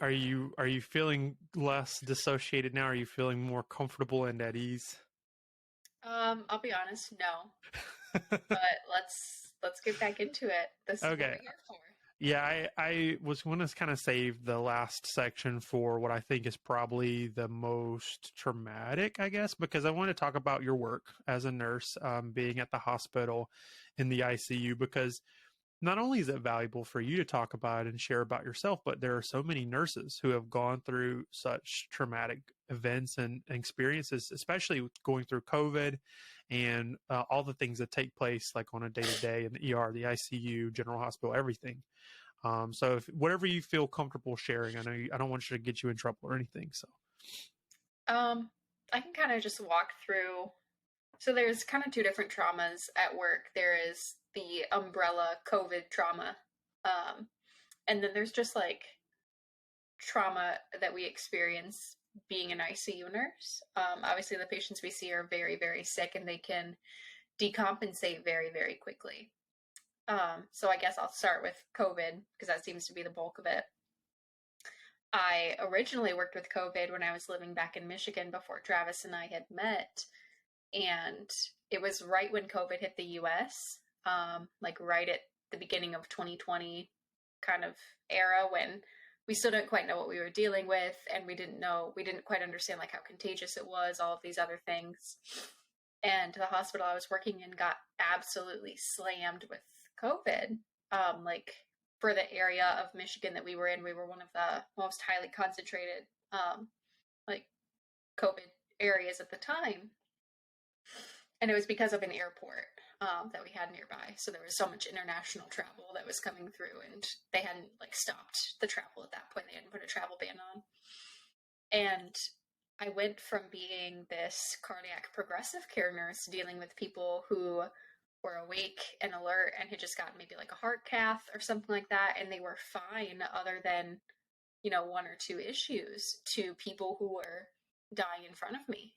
are you feeling less dissociated now? Are you feeling more comfortable and at ease? I'll be honest, no. But let's get back into it. This is what Okay. we're here for. Yeah, I was going to kind of save the last section for what I think is probably the most traumatic, I guess, because I want to talk about your work as a nurse, being at the hospital in the ICU, because not only is it valuable for you to talk about and share about yourself, but there are so many nurses who have gone through such traumatic events and experiences, especially going through COVID and all the things that take place like on a day to day in the ER, the ICU, general hospital, everything. So if whatever you feel comfortable sharing, I know I don't want you to get you in trouble or anything. So I can kind of just walk through. So there's kind of two different traumas at work. There is the umbrella COVID trauma, um, and then there's just like trauma that we experience being an ICU nurse. Obviously, the patients we see are very, very sick, and they can decompensate very, very quickly. So I guess I'll start with COVID because that seems to be the bulk of it. I originally worked with COVID when I was living back in Michigan before Travis and I had met. And it was right when COVID hit the US, like right at the beginning of 2020 kind of era when we still didn't quite know what we were dealing with. And we didn't quite understand like how contagious it was, all of these other things. And the hospital I was working in got absolutely slammed with COVID. Like for the area of Michigan that we were in, we were one of the most highly concentrated like COVID areas at the time. And it was because of an airport that we had nearby. So there was so much international travel that was coming through, and they hadn't like stopped the travel at that point. They hadn't put a travel ban on. And I went from being this cardiac progressive care nurse dealing with people who were awake and alert and had just gotten maybe like a heart cath or something like that, and they were fine other than, one or two issues, to people who were dying in front of me.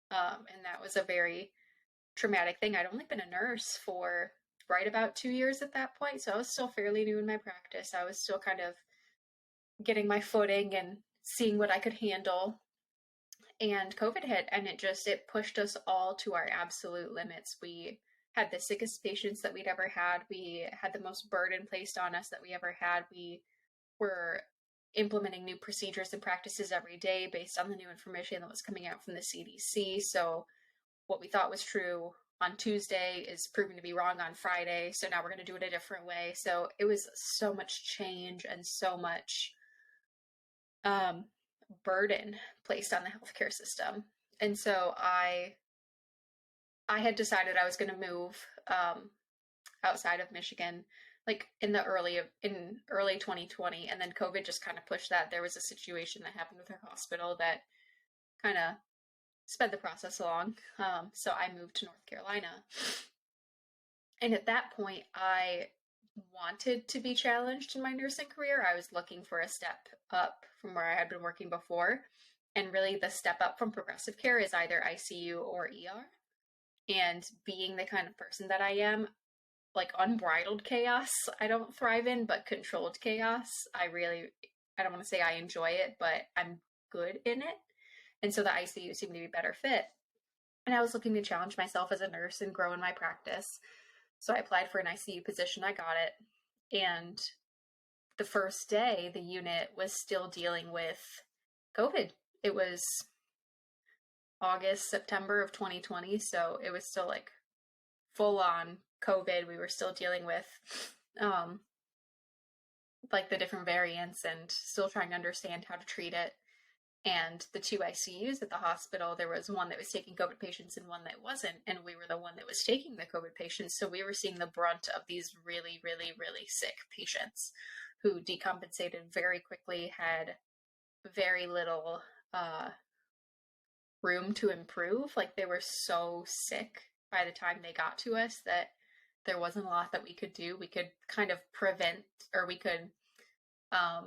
And that was a very traumatic thing. I'd only been a nurse for right about 2 years at that point, so I was still fairly new in my practice. I was still kind of getting my footing and seeing what I could handle. And COVID hit, and it pushed us all to our absolute limits. We had the sickest patients that we'd ever had. We had the most burden placed on us that we ever had. We were implementing new procedures and practices every day based on the new information that was coming out from the CDC. So what we thought was true on Tuesday is proven to be wrong on Friday. So now we're going to do it a different way. So it was so much change and so much burden placed on the healthcare system. And so I had decided I was going to move outside of Michigan, like in early 2020, and then COVID just kind of pushed that. There was a situation that happened with our hospital that kind of sped the process along. So I moved to North Carolina. And at that point, I wanted to be challenged in my nursing career. I was looking for a step up from where I had been working before. And really, the step up from progressive care is either ICU or ER. And being the kind of person that I am, like unbridled chaos, I don't thrive in, but controlled chaos, I don't want to say I enjoy it, but I'm good in it. And so the ICU seemed to be a better fit. And I was looking to challenge myself as a nurse and grow in my practice. So I applied for an ICU position. I got it. And the first day, the unit was still dealing with COVID. It was August, September of 2020. So it was still like full on COVID. We were still dealing with like the different variants and still trying to understand how to treat it. And the two ICUs at the hospital, there was one that was taking COVID patients and one that wasn't. And we were the one that was taking the COVID patients. So we were seeing the brunt of these really, really, really sick patients who decompensated very quickly, had very little room to improve. Like they were so sick by the time they got to us that there wasn't a lot that we could do. We could kind of prevent, or we could, I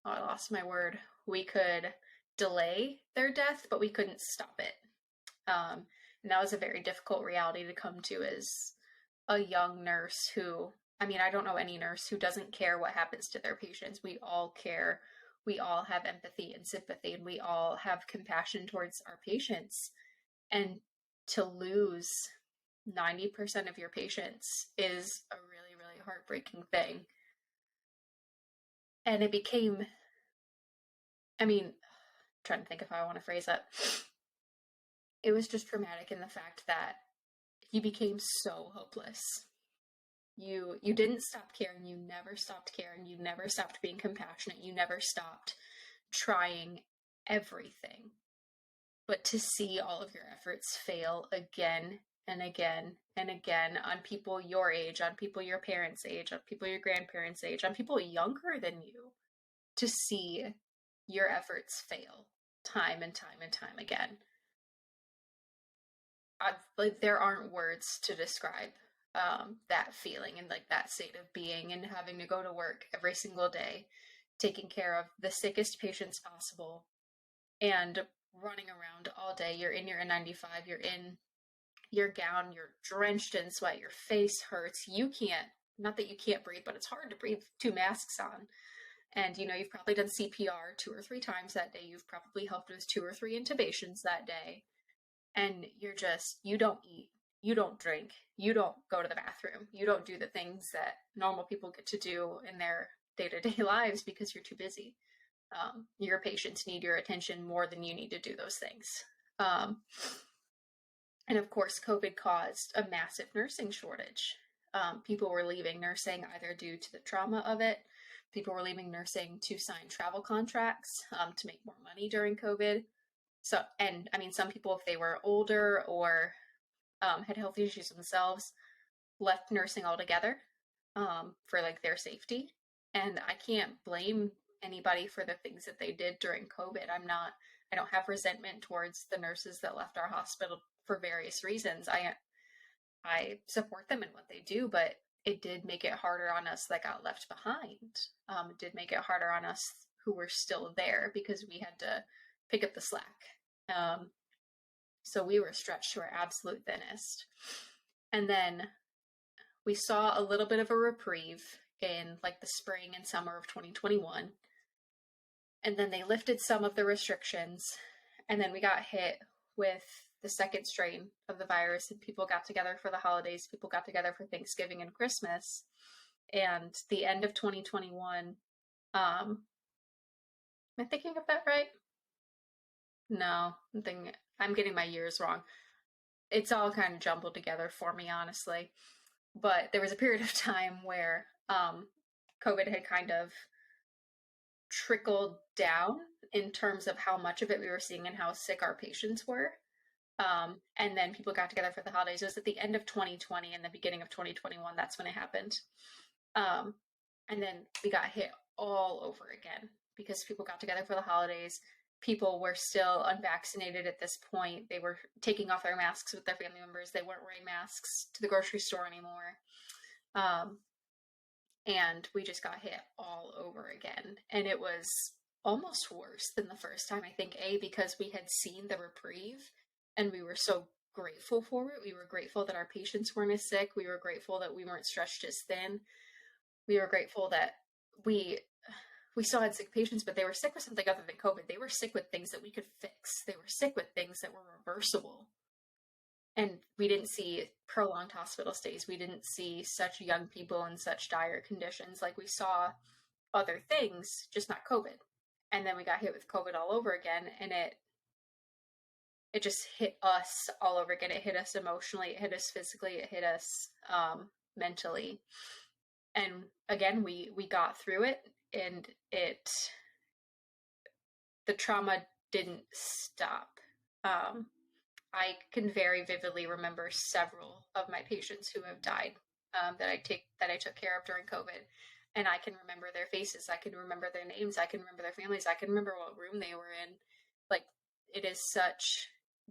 lost my word. We could delay their death, but we couldn't stop it. And that was a very difficult reality to come to as a young nurse who, I don't know any nurse who doesn't care what happens to their patients. We all care. We all have empathy and sympathy, and we all have compassion towards our patients. And to lose 90% of your patients is a really, really heartbreaking thing. And it became, trying to think if I want to phrase it. It was just traumatic in the fact that you became so hopeless. You didn't stop caring, you never stopped caring, you never stopped being compassionate, you never stopped trying everything. But to see all of your efforts fail again and again and again on people your age, on people your parents' age, on people your grandparents' age, on people younger than you, to see your efforts fail time and time and time again. Like there aren't words to describe that feeling and like that state of being and having to go to work every single day, taking care of the sickest patients possible and running around all day. You're in your N95, you're in your gown, you're drenched in sweat, your face hurts. You can't, not that you can't breathe, but it's hard to breathe 2 masks on. And you've probably done CPR 2 or 3 times that day. You've probably helped with 2 or 3 intubations that day. And you don't eat, you don't drink, you don't go to the bathroom, you don't do the things that normal people get to do in their day-to-day lives because you're too busy. Your patients need your attention more than you need to do those things. And of course, COVID caused a massive nursing shortage. People were leaving nursing either due to the trauma of it. People were leaving nursing to sign travel contracts to make more money during COVID. So, and I mean, some people, if they were older or had health issues themselves, left nursing altogether for like their safety. And I can't blame anybody for the things that they did during COVID. I don't have resentment towards the nurses that left our hospital for various reasons. I support them in what they do, but it did make it harder on us that got left behind. It did make it harder on us who were still there because we had to pick up the slack. So we were stretched to our absolute thinnest. And then we saw a little bit of a reprieve in like the spring and summer of 2021. And then they lifted some of the restrictions. And then we got hit with the second strain of the virus, and people got together for the holidays. People got together for Thanksgiving and Christmas. And the end of 2021, am I thinking of that right? No, I'm getting my years wrong. It's all kind of jumbled together for me, honestly. But there was a period of time where COVID had kind of trickled down in terms of how much of it we were seeing and how sick our patients were. And then people got together for the holidays. It was at the end of 2020 and the beginning of 2021. That's when it happened. And then we got hit all over again because people got together for the holidays. People were still unvaccinated at this point. They were taking off their masks with their family members. They weren't wearing masks to the grocery store anymore. And we just got hit all over again. And it was almost worse than the first time, I think, because we had seen the reprieve and we were so grateful for it. We were grateful that our patients weren't as sick. We were grateful that we weren't stretched as thin. We were grateful that we still had sick patients, but they were sick with something other than COVID. They were sick with things that we could fix. They were sick with things that were reversible. And we didn't see prolonged hospital stays. We didn't see such young people in such dire conditions. Like we saw other things, just not COVID. And then we got hit with COVID all over again, and it just hit us all over again. It hit us emotionally, it hit us physically, it hit us mentally. And again, we got through it, and the trauma didn't stop. I can very vividly remember several of my patients who have died that I took care of during COVID, and I can remember their faces. I can remember their names. I can remember their families. I can remember what room they were in. Like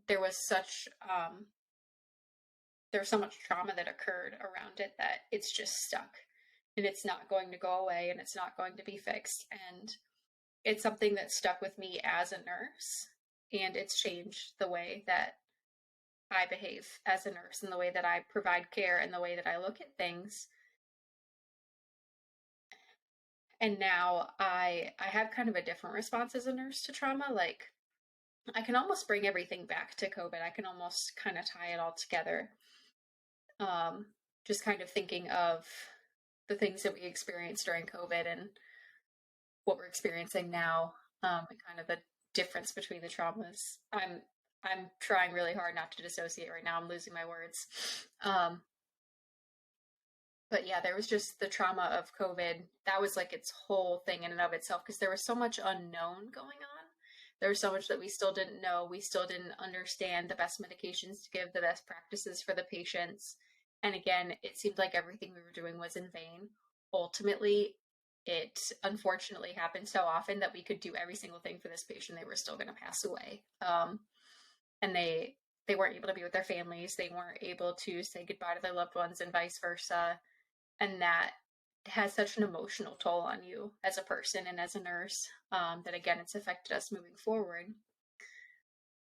there was so much trauma that occurred around it that it's just stuck, and it's not going to go away, and it's not going to be fixed. And it's something that stuck with me as a nurse, and it's changed the way that I behave as a nurse and the way that I provide care and the way that I look at things. And now I have kind of a different response as a nurse to trauma. Like I can almost bring everything back to COVID. I can almost kind of tie it all together. Just kind of thinking of the things that we experienced during COVID and what we're experiencing now, and kind of the difference between the traumas. I'm trying really hard not to dissociate right now. I'm losing my words. But yeah, there was just the trauma of COVID. That was like its whole thing in and of itself because there was so much unknown going on. There was so much that we still didn't know. We still didn't understand the best medications to give, the best practices for the patients. And again, it seemed like everything we were doing was in vain. Ultimately, it unfortunately happened so often that we could do every single thing for this patient. They were still going to pass away. And they weren't able to be with their families. They weren't able to say goodbye to their loved ones and vice versa. And that has such an emotional toll on you as a person and as a nurse, that again, it's affected us moving forward.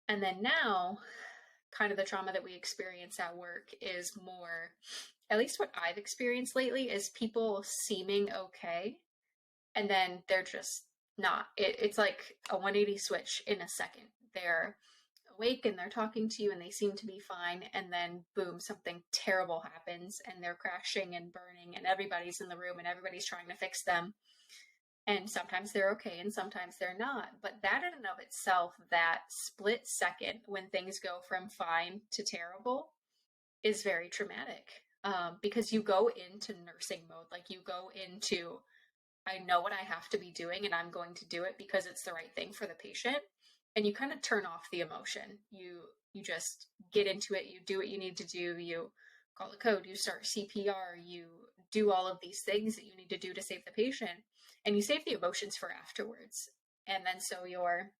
And then now, kind of the trauma that we experience at work is more, at least what I've experienced lately, is people seeming okay, and then they're just not. It's like a 180 switch in a second. They're awake and they're talking to you and they seem to be fine, and then boom, something terrible happens and they're crashing and burning and everybody's in the room and everybody's trying to fix them, and sometimes they're okay and sometimes they're not. But that in and of itself, that split second when things go from fine to terrible, is very traumatic, because you go into nursing mode. Like, you go into, I know what I have to be doing and I'm going to do it because it's the right thing for the patient. And you kind of turn off the emotion. You just get into it. You do what you need to do. You call the code, you start CPR, you do all of these things that you need to do to save the patient, and you save the emotions for afterwards. And then so you're,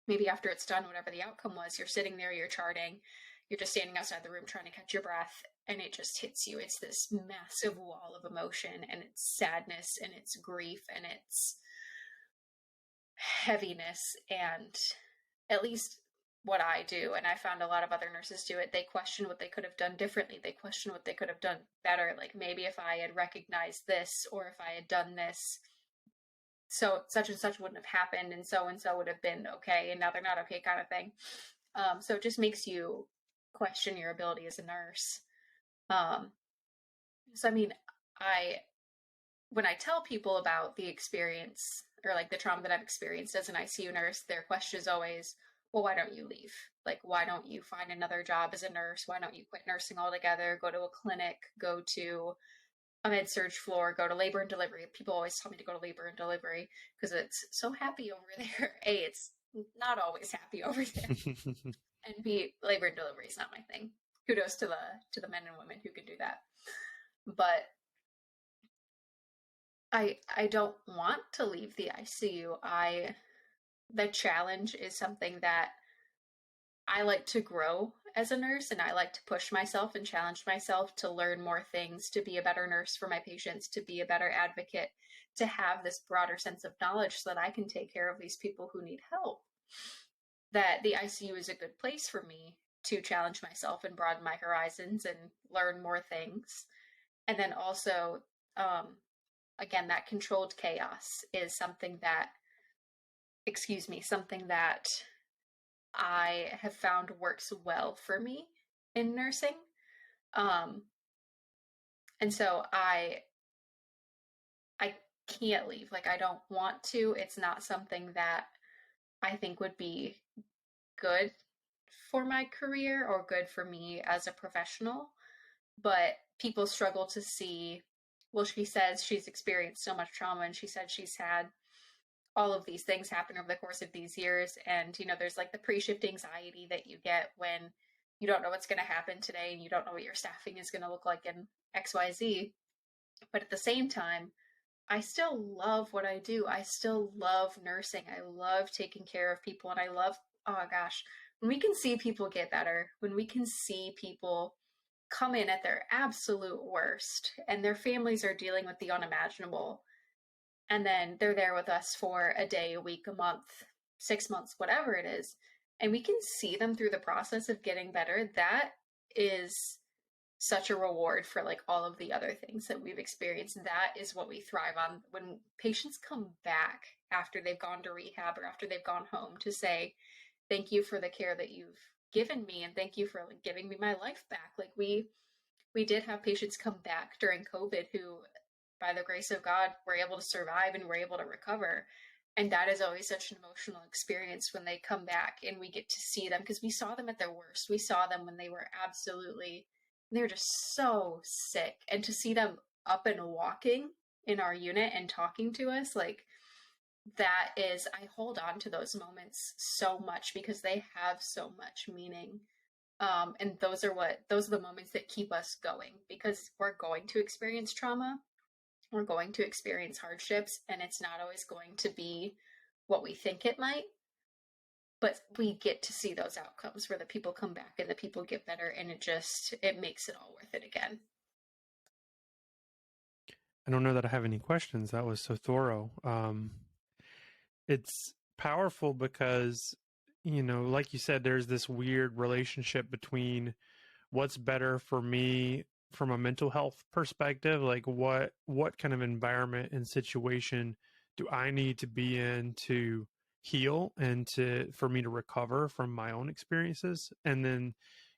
maybe after it's done, whatever the outcome was, you're sitting there, you're charting, you're just standing outside the room trying to catch your breath, and it just hits you. It's this massive wall of emotion, and it's sadness, and it's grief, and it's heaviness. And at least what I do, and I found a lot of other nurses do it, they question what they could have done differently. They question what they could have done better. Like, maybe if I had recognized this, or if I had done this, so such and such wouldn't have happened, and so would have been okay, and now they're not okay, kind of thing. So it just makes you question your ability as a nurse. Um, so I mean, I when I tell people about the experience, or like the trauma that I've experienced as an ICU nurse, their question is always, well, why don't you leave? Like, why don't you find another job as a nurse? Why don't you quit nursing altogether, go to a clinic, go to a med surg floor, go to labor and delivery? People always tell me to go to labor and delivery because it's so happy over there. A, it's not always happy over there. And B, labor and delivery is not my thing. Kudos to the men and women who can do that. But I don't want to leave the ICU. The challenge is something that I like to grow as a nurse, and I like to push myself and challenge myself to learn more things, to be a better nurse for my patients, to be a better advocate, to have this broader sense of knowledge so that I can take care of these people who need help. That the ICU is a good place for me to challenge myself and broaden my horizons and learn more things. And then also, again, that controlled chaos is something that, something that I have found works well for me in nursing. And so I can't leave. Like, I don't want to. It's not something that I think would be good for my career or good for me as a professional. But people struggle to see, well, she says she's experienced so much trauma, and she said she's had all of these things happen over the course of these years. And, there's like the pre-shift anxiety that you get when you don't know what's going to happen today and you don't know what your staffing is going to look like in XYZ. But at the same time, I still love what I do. I still love nursing. I love taking care of people. And I love, oh gosh, when we can see people get better, when we can see people come in at their absolute worst and their families are dealing with the unimaginable, and then they're there with us for a day, a week, a month, 6 months, whatever it is, and we can see them through the process of getting better, that is such a reward for like all of the other things that we've experienced. That is what we thrive on. When patients come back after they've gone to rehab or after they've gone home to say, thank you for the care that you've given me, and thank you for like giving me my life back. Like, we did have patients come back during COVID who, by the grace of God, were able to survive and were able to recover. And that is always such an emotional experience when they come back and we get to see them, because we saw them at their worst. We saw them when they were they were just so sick. And to see them up and walking in our unit and talking to us, like that is, I hold on to those moments so much because they have so much meaning. And those are the moments that keep us going because we're going to experience trauma, we're going to experience hardships, and it's not always going to be what we think it might, but we get to see those outcomes where the people come back and the people get better, and it makes it all worth it again. I don't know that I have any questions. That was so thorough. It's powerful because, like you said, there's this weird relationship between what's better for me from a mental health perspective, like what kind of environment and situation do I need to be in to heal and to for me to recover from my own experiences. And then,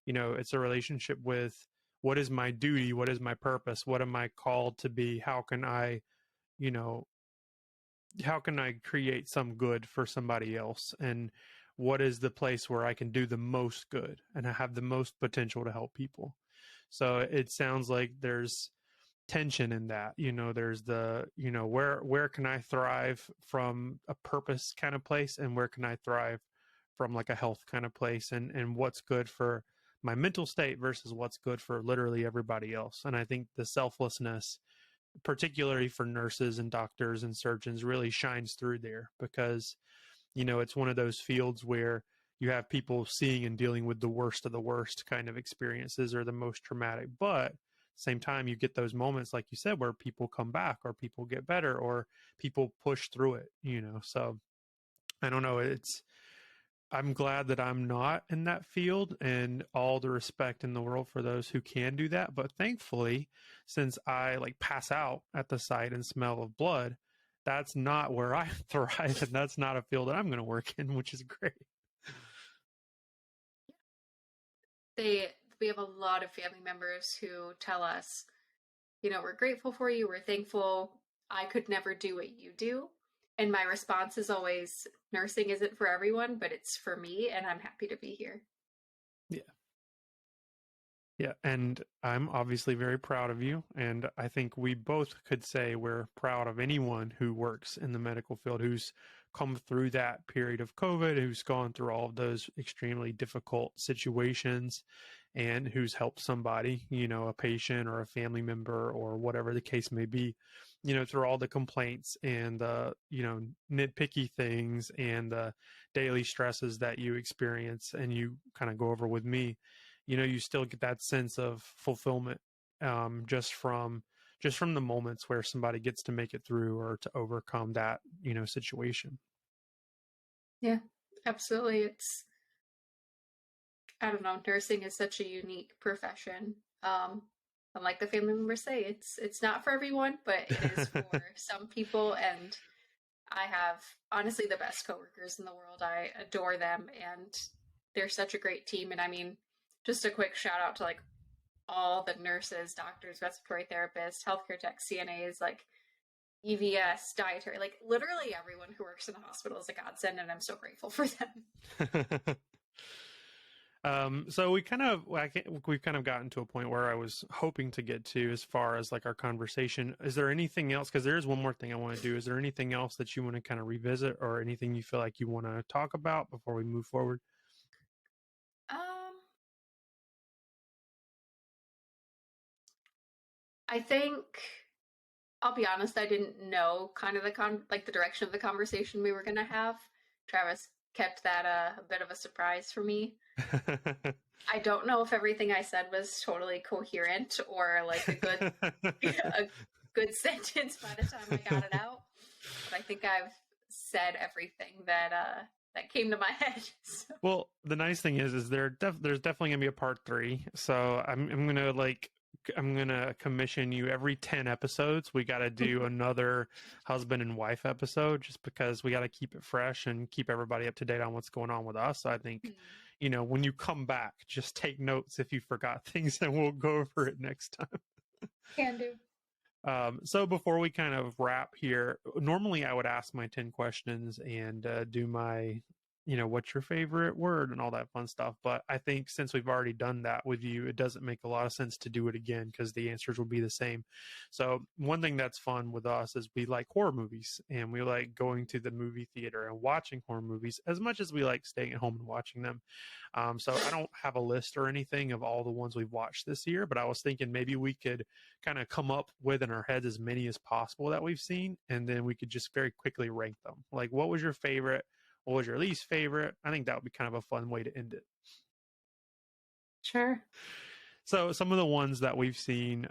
it's a relationship with what is my duty, what is my purpose, what am I called to be, you know how can I create some good for somebody else? And what is the place where I can do the most good and I have the most potential to help people? So it sounds like there's tension in that. There's where can I thrive from a purpose kind of place and where can I thrive from like a health kind of place, and what's good for my mental state versus what's good for literally everybody else. And I think the selflessness, particularly for nurses and doctors and surgeons, really shines through there because, it's one of those fields where you have people seeing and dealing with the worst of the worst kind of experiences or the most traumatic. But same time, you get those moments, like you said, where people come back or people get better or people push through it. So I don't know. I'm glad that I'm not in that field, and all the respect in the world for those who can do that. But thankfully, since I like pass out at the sight and smell of blood, that's not where I thrive, and that's not a field that I'm going to work in, which is great. They we have a lot of family members who tell us, we're grateful for you, we're thankful. I could never do what you do. And my response is always, nursing isn't for everyone, but it's for me, and I'm happy to be here. Yeah. Yeah, and I'm obviously very proud of you. And I think we both could say we're proud of anyone who works in the medical field who's come through that period of COVID, who's gone through all of those extremely difficult situations, and who's helped somebody, a patient or a family member or whatever the case may be, through all the complaints and the, nitpicky things and the daily stresses that you experience and you kind of go over with me. You still get that sense of fulfillment, just from the moments where somebody gets to make it through or to overcome that situation. Yeah, absolutely. I don't know, nursing is such a unique profession. And like the family members say, it's not for everyone, but it is for some people. And I have honestly the best coworkers in the world. I adore them, and they're such a great team. And I mean, just a quick shout out to like all the nurses, doctors, respiratory therapists, healthcare techs, CNAs, like EVS, dietary, like literally everyone who works in the hospital is a godsend, and I'm so grateful for them. So we've kind of gotten to a point where I was hoping to get to as far as like our conversation. Is there anything else? Because there is one more thing I want to do. Is there anything else that you want to kind of revisit or anything you feel like you want to talk about before we move forward? Um, I think I'll be honest, I didn't know kind of the direction of the conversation we were gonna have. Travis kept that a bit of a surprise for me. I don't know if everything I said was totally coherent or like a good sentence by the time I got it out. But I think I've said everything that came to my head. So. Well, the nice thing is there's definitely gonna be a part three. So I'm gonna commission you every 10 episodes. We got to do another husband and wife episode just because we got to keep it fresh and keep everybody up to date on what's going on with us. So I think, when you come back, just take notes if you forgot things and we'll go over it next time. Can do. So before we kind of wrap here, normally I would ask my 10 questions and do my what's your favorite word and all that fun stuff. But I think since we've already done that with you, it doesn't make a lot of sense to do it again because the answers will be the same. So one thing that's fun with us is we like horror movies and we like going to the movie theater and watching horror movies as much as we like staying at home and watching them. So I don't have a list or anything of all the ones we've watched this year, but I was thinking maybe we could kind of come up with in our heads as many as possible that we've seen, and then we could just very quickly rank them. Like, what was your favorite? What was your least favorite? I think that would be kind of a fun way to end it. Sure. So some of the ones that we've seen,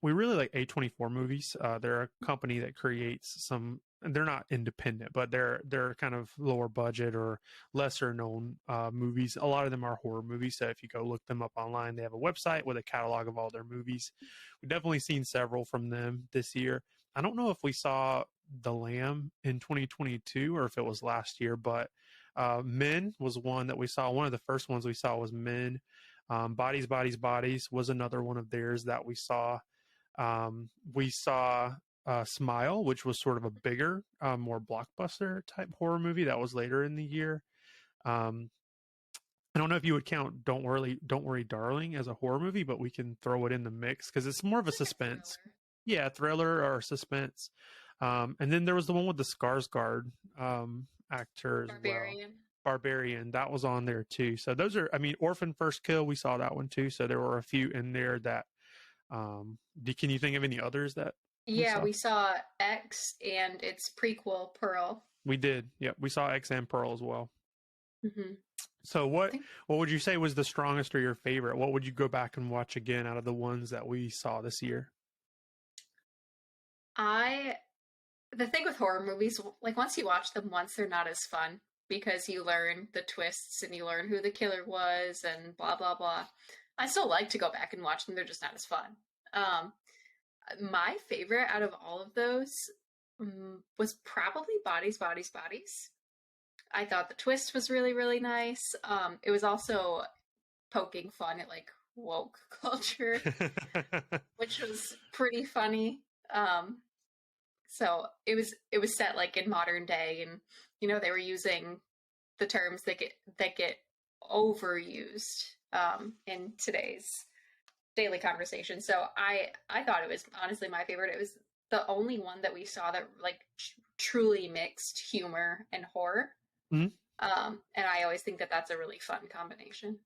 we really like A24 movies. They're a company that creates some. They're not independent, but they're kind of lower budget or lesser known movies. A lot of them are horror movies. So if you go look them up online, they have a website with a catalog of all their movies. We've definitely seen several from them this year. I don't know if we saw The Lamb in 2022 or if it was last year, but Men was one that we saw. One of the first ones we saw was Men. Bodies, Bodies, Bodies was another one of theirs that we saw. We saw Smile, which was sort of a bigger, more blockbuster type horror movie that was later in the year. Um, I don't know if you would count Don't Worry, Darling as a horror movie, but we can throw it in the mix because it's more of a It's like a suspense. thriller. Yeah, thriller or suspense. And then there was the one with the Skarsgård actor as well. Barbarian. Barbarian, that was on there too. So those are, I mean, Orphan First Kill, we saw that one too. So there were a few in there that, can you think of any others that we Yeah, saw? we saw X and its prequel, Pearl. We did. Yep. We saw X and Pearl as well. Hmm. So I think what would you say was the strongest or your favorite? What would you go back and watch again out of the ones that we saw this year? I the thing with horror movies, like once you watch them once, they're not as fun because you learn the twists and you learn who the killer was and blah blah blah. I still like to go back and watch them; they're just not as fun. Um, my favorite out of all of those was probably Bodies, Bodies, Bodies. I thought the twist was really really nice. It was also poking fun at like woke culture, which was pretty funny. Um, So it was set like in modern day, and they were using the terms that get overused in today's daily conversation. So I thought it was honestly my favorite. It was the only one that we saw that like truly mixed humor and horror. Mhm. And I always think that that's a really fun combination.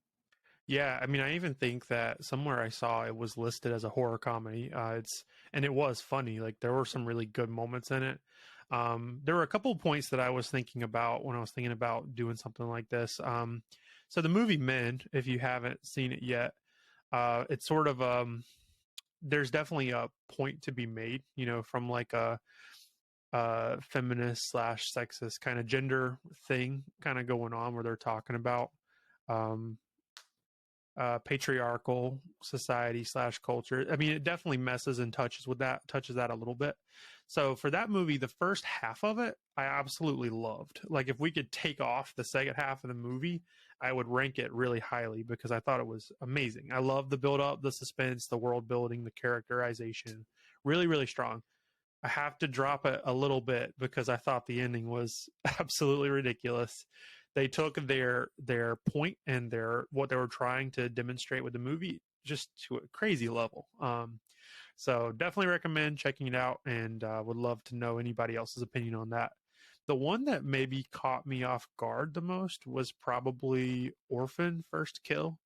Yeah, I mean, I even think that somewhere I saw it was listed as a horror comedy. And it was funny. Like there were some really good moments in it. There were a couple of points that I was thinking about when I was thinking about doing something like this. So the movie Men, if you haven't seen it yet, it's sort of there's definitely a point to be made, from like a feminist slash sexist kind of gender thing kind of going on where they're talking about. Um, Patriarchal society slash culture. I mean, it definitely messes and touches that a little bit. So for that movie, the first half of it, I absolutely loved. Like if we could take off the second half of the movie, I would rank it really highly because I thought it was amazing. I love the build up, the suspense, the world building, the characterization. Really, really strong. I have to drop it a little bit because I thought the ending was absolutely ridiculous. They took their point and their what they were trying to demonstrate with the movie just to a crazy level. So definitely recommend checking it out, and would love to know anybody else's opinion on that. The one that maybe caught me off guard the most was probably Orphan First Kill,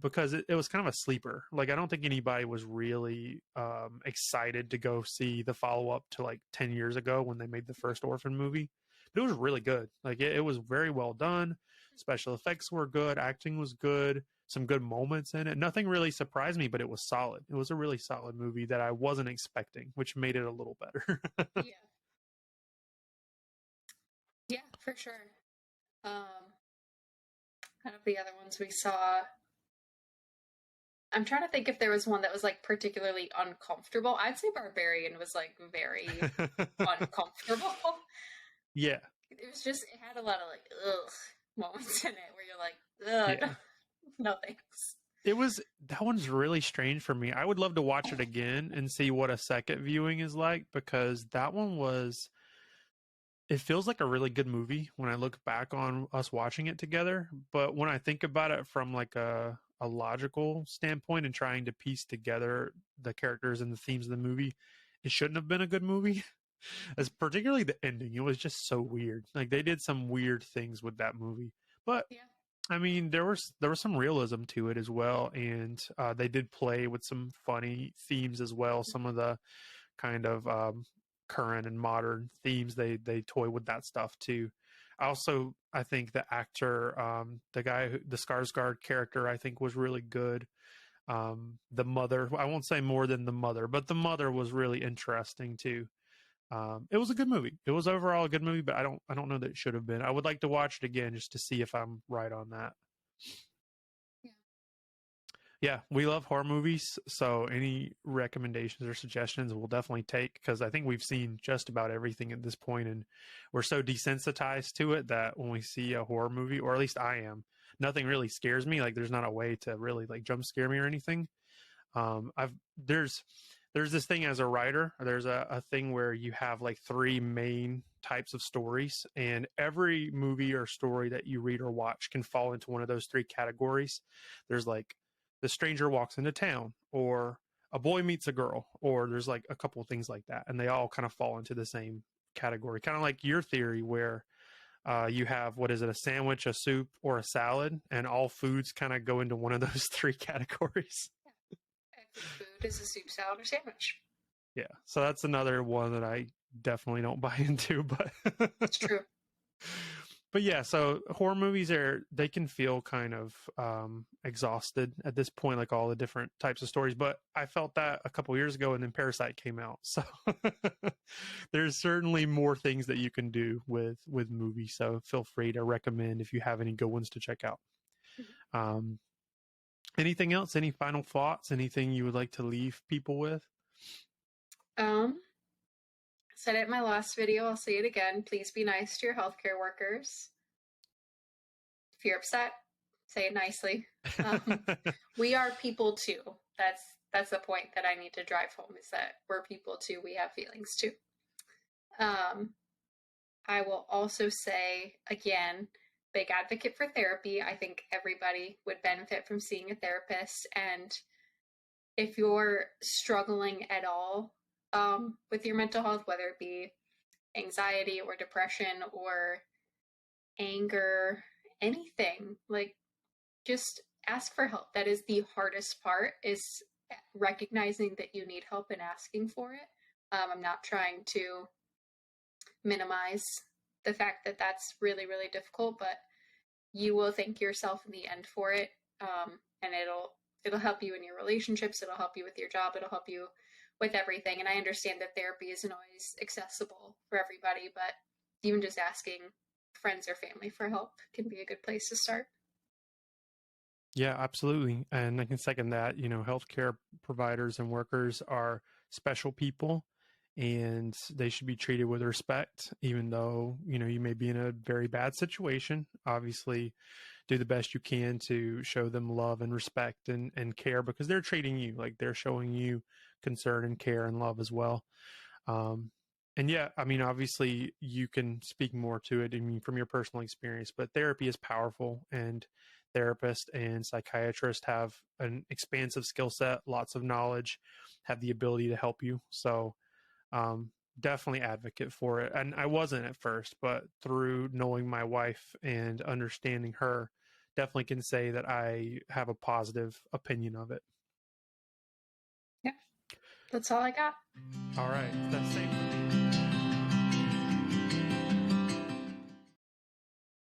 because it was kind of a sleeper. Like I don't think anybody was really excited to go see the follow up to like 10 years ago when they made the first Orphan movie. But it was really good. Like it was very well done. Special effects were good. Acting was good. Some good moments in it. Nothing really surprised me, but it was solid. It was a really solid movie that I wasn't expecting, which made it a little better. Yeah, yeah, for sure. Um, Kind of the other ones we saw. I'm trying to think if there was one that was like particularly uncomfortable. I'd say Barbarian was like very uncomfortable. Yeah. It was just it had a lot of like ugh moments in it where you're like ugh Yeah. no thanks. That one's really strange for me. I would love to watch it again and see what a second viewing is like because that one was it feels like a really good movie when I look back on us watching it together. But when I think about it from like a logical standpoint and trying to piece together the characters and the themes of the movie, it shouldn't have been a good movie. As particularly the ending, it was just so weird. Like they did some weird things with that movie, but Yeah. I mean there was some realism to it as well, and they did play with some funny themes as well. Some of the kind of current and modern themes they toy with that stuff too. I think the actor, the guy, the Skarsgård character, I think was really good. The mother, I won't say more than the mother, but the mother was really interesting too. It was a good movie. It was overall a good movie, but I don't know that it should have been. I would like to watch it again just to see if I'm right on that. Yeah. Yeah, we love horror movies, so any recommendations or suggestions we'll definitely take because I think we've seen just about everything at this point, and we're so desensitized to it that when we see a horror movie, or at least I am, nothing really scares me. Like there's not a way to really like jump scare me or anything. I've there's this thing as a writer. There's a thing where you have like three main types of stories, and every movie or story that you read or watch can fall into one of those three categories. There's like the stranger walks into town, or a boy meets a girl, or there's like a couple of things like that, and they all kind of fall into the same category. Kind of like your theory, where you have what is it, a sandwich, a soup, or a salad, and all foods kind of go into one of those three categories. Every food is a soup, salad, or sandwich. Yeah, so that's another one that I definitely don't buy into, but It's true. but yeah, so horror movies they can feel kind of exhausted at this point, like all the different types of stories. But I felt that a couple years ago, and then Parasite came out, so there's certainly more things that you can do with movies. So feel free to recommend if you have any good ones to check out. Um, Anything else? Any final thoughts? Anything you would like to leave people with? Um, Said it in my last video, I'll say it again. Please be nice to your healthcare workers. If you're upset, say it nicely. Um, we are people too. That's the point that I need to drive home, is that we're people too. We have feelings too. Um, I will also say again, big advocate for therapy. I think everybody would benefit from seeing a therapist. And if you're struggling at all with your mental health, whether it be anxiety or depression or anger, anything, like just ask for help. That is the hardest part, is recognizing that you need help and asking for it. I'm not trying to minimize the fact that that's really, really difficult, but you will thank yourself in the end for it. And it'll help you in your relationships. It'll help you with your job. It'll help you with everything. And I understand that therapy isn't always accessible for everybody, but even just asking friends or family for help can be a good place to start. Yeah, absolutely. And I can second that. You know, healthcare providers and workers are special people, and they should be treated with respect, even though, you know, you may be in a very bad situation. Obviously, do the best you can to show them love and respect and care, because they're treating you like they're showing you concern and care and love as well. Um, and yeah, I mean, obviously, you can speak more to it, I mean, from your personal experience, but therapy is powerful, and therapists and psychiatrists have an expansive skill set, lots of knowledge, have the ability to help you. So, um, definitely advocate for it. And I wasn't at first, but through knowing my wife and understanding her, definitely can say that I have a positive opinion of it. Yeah, that's all I got. All right. That same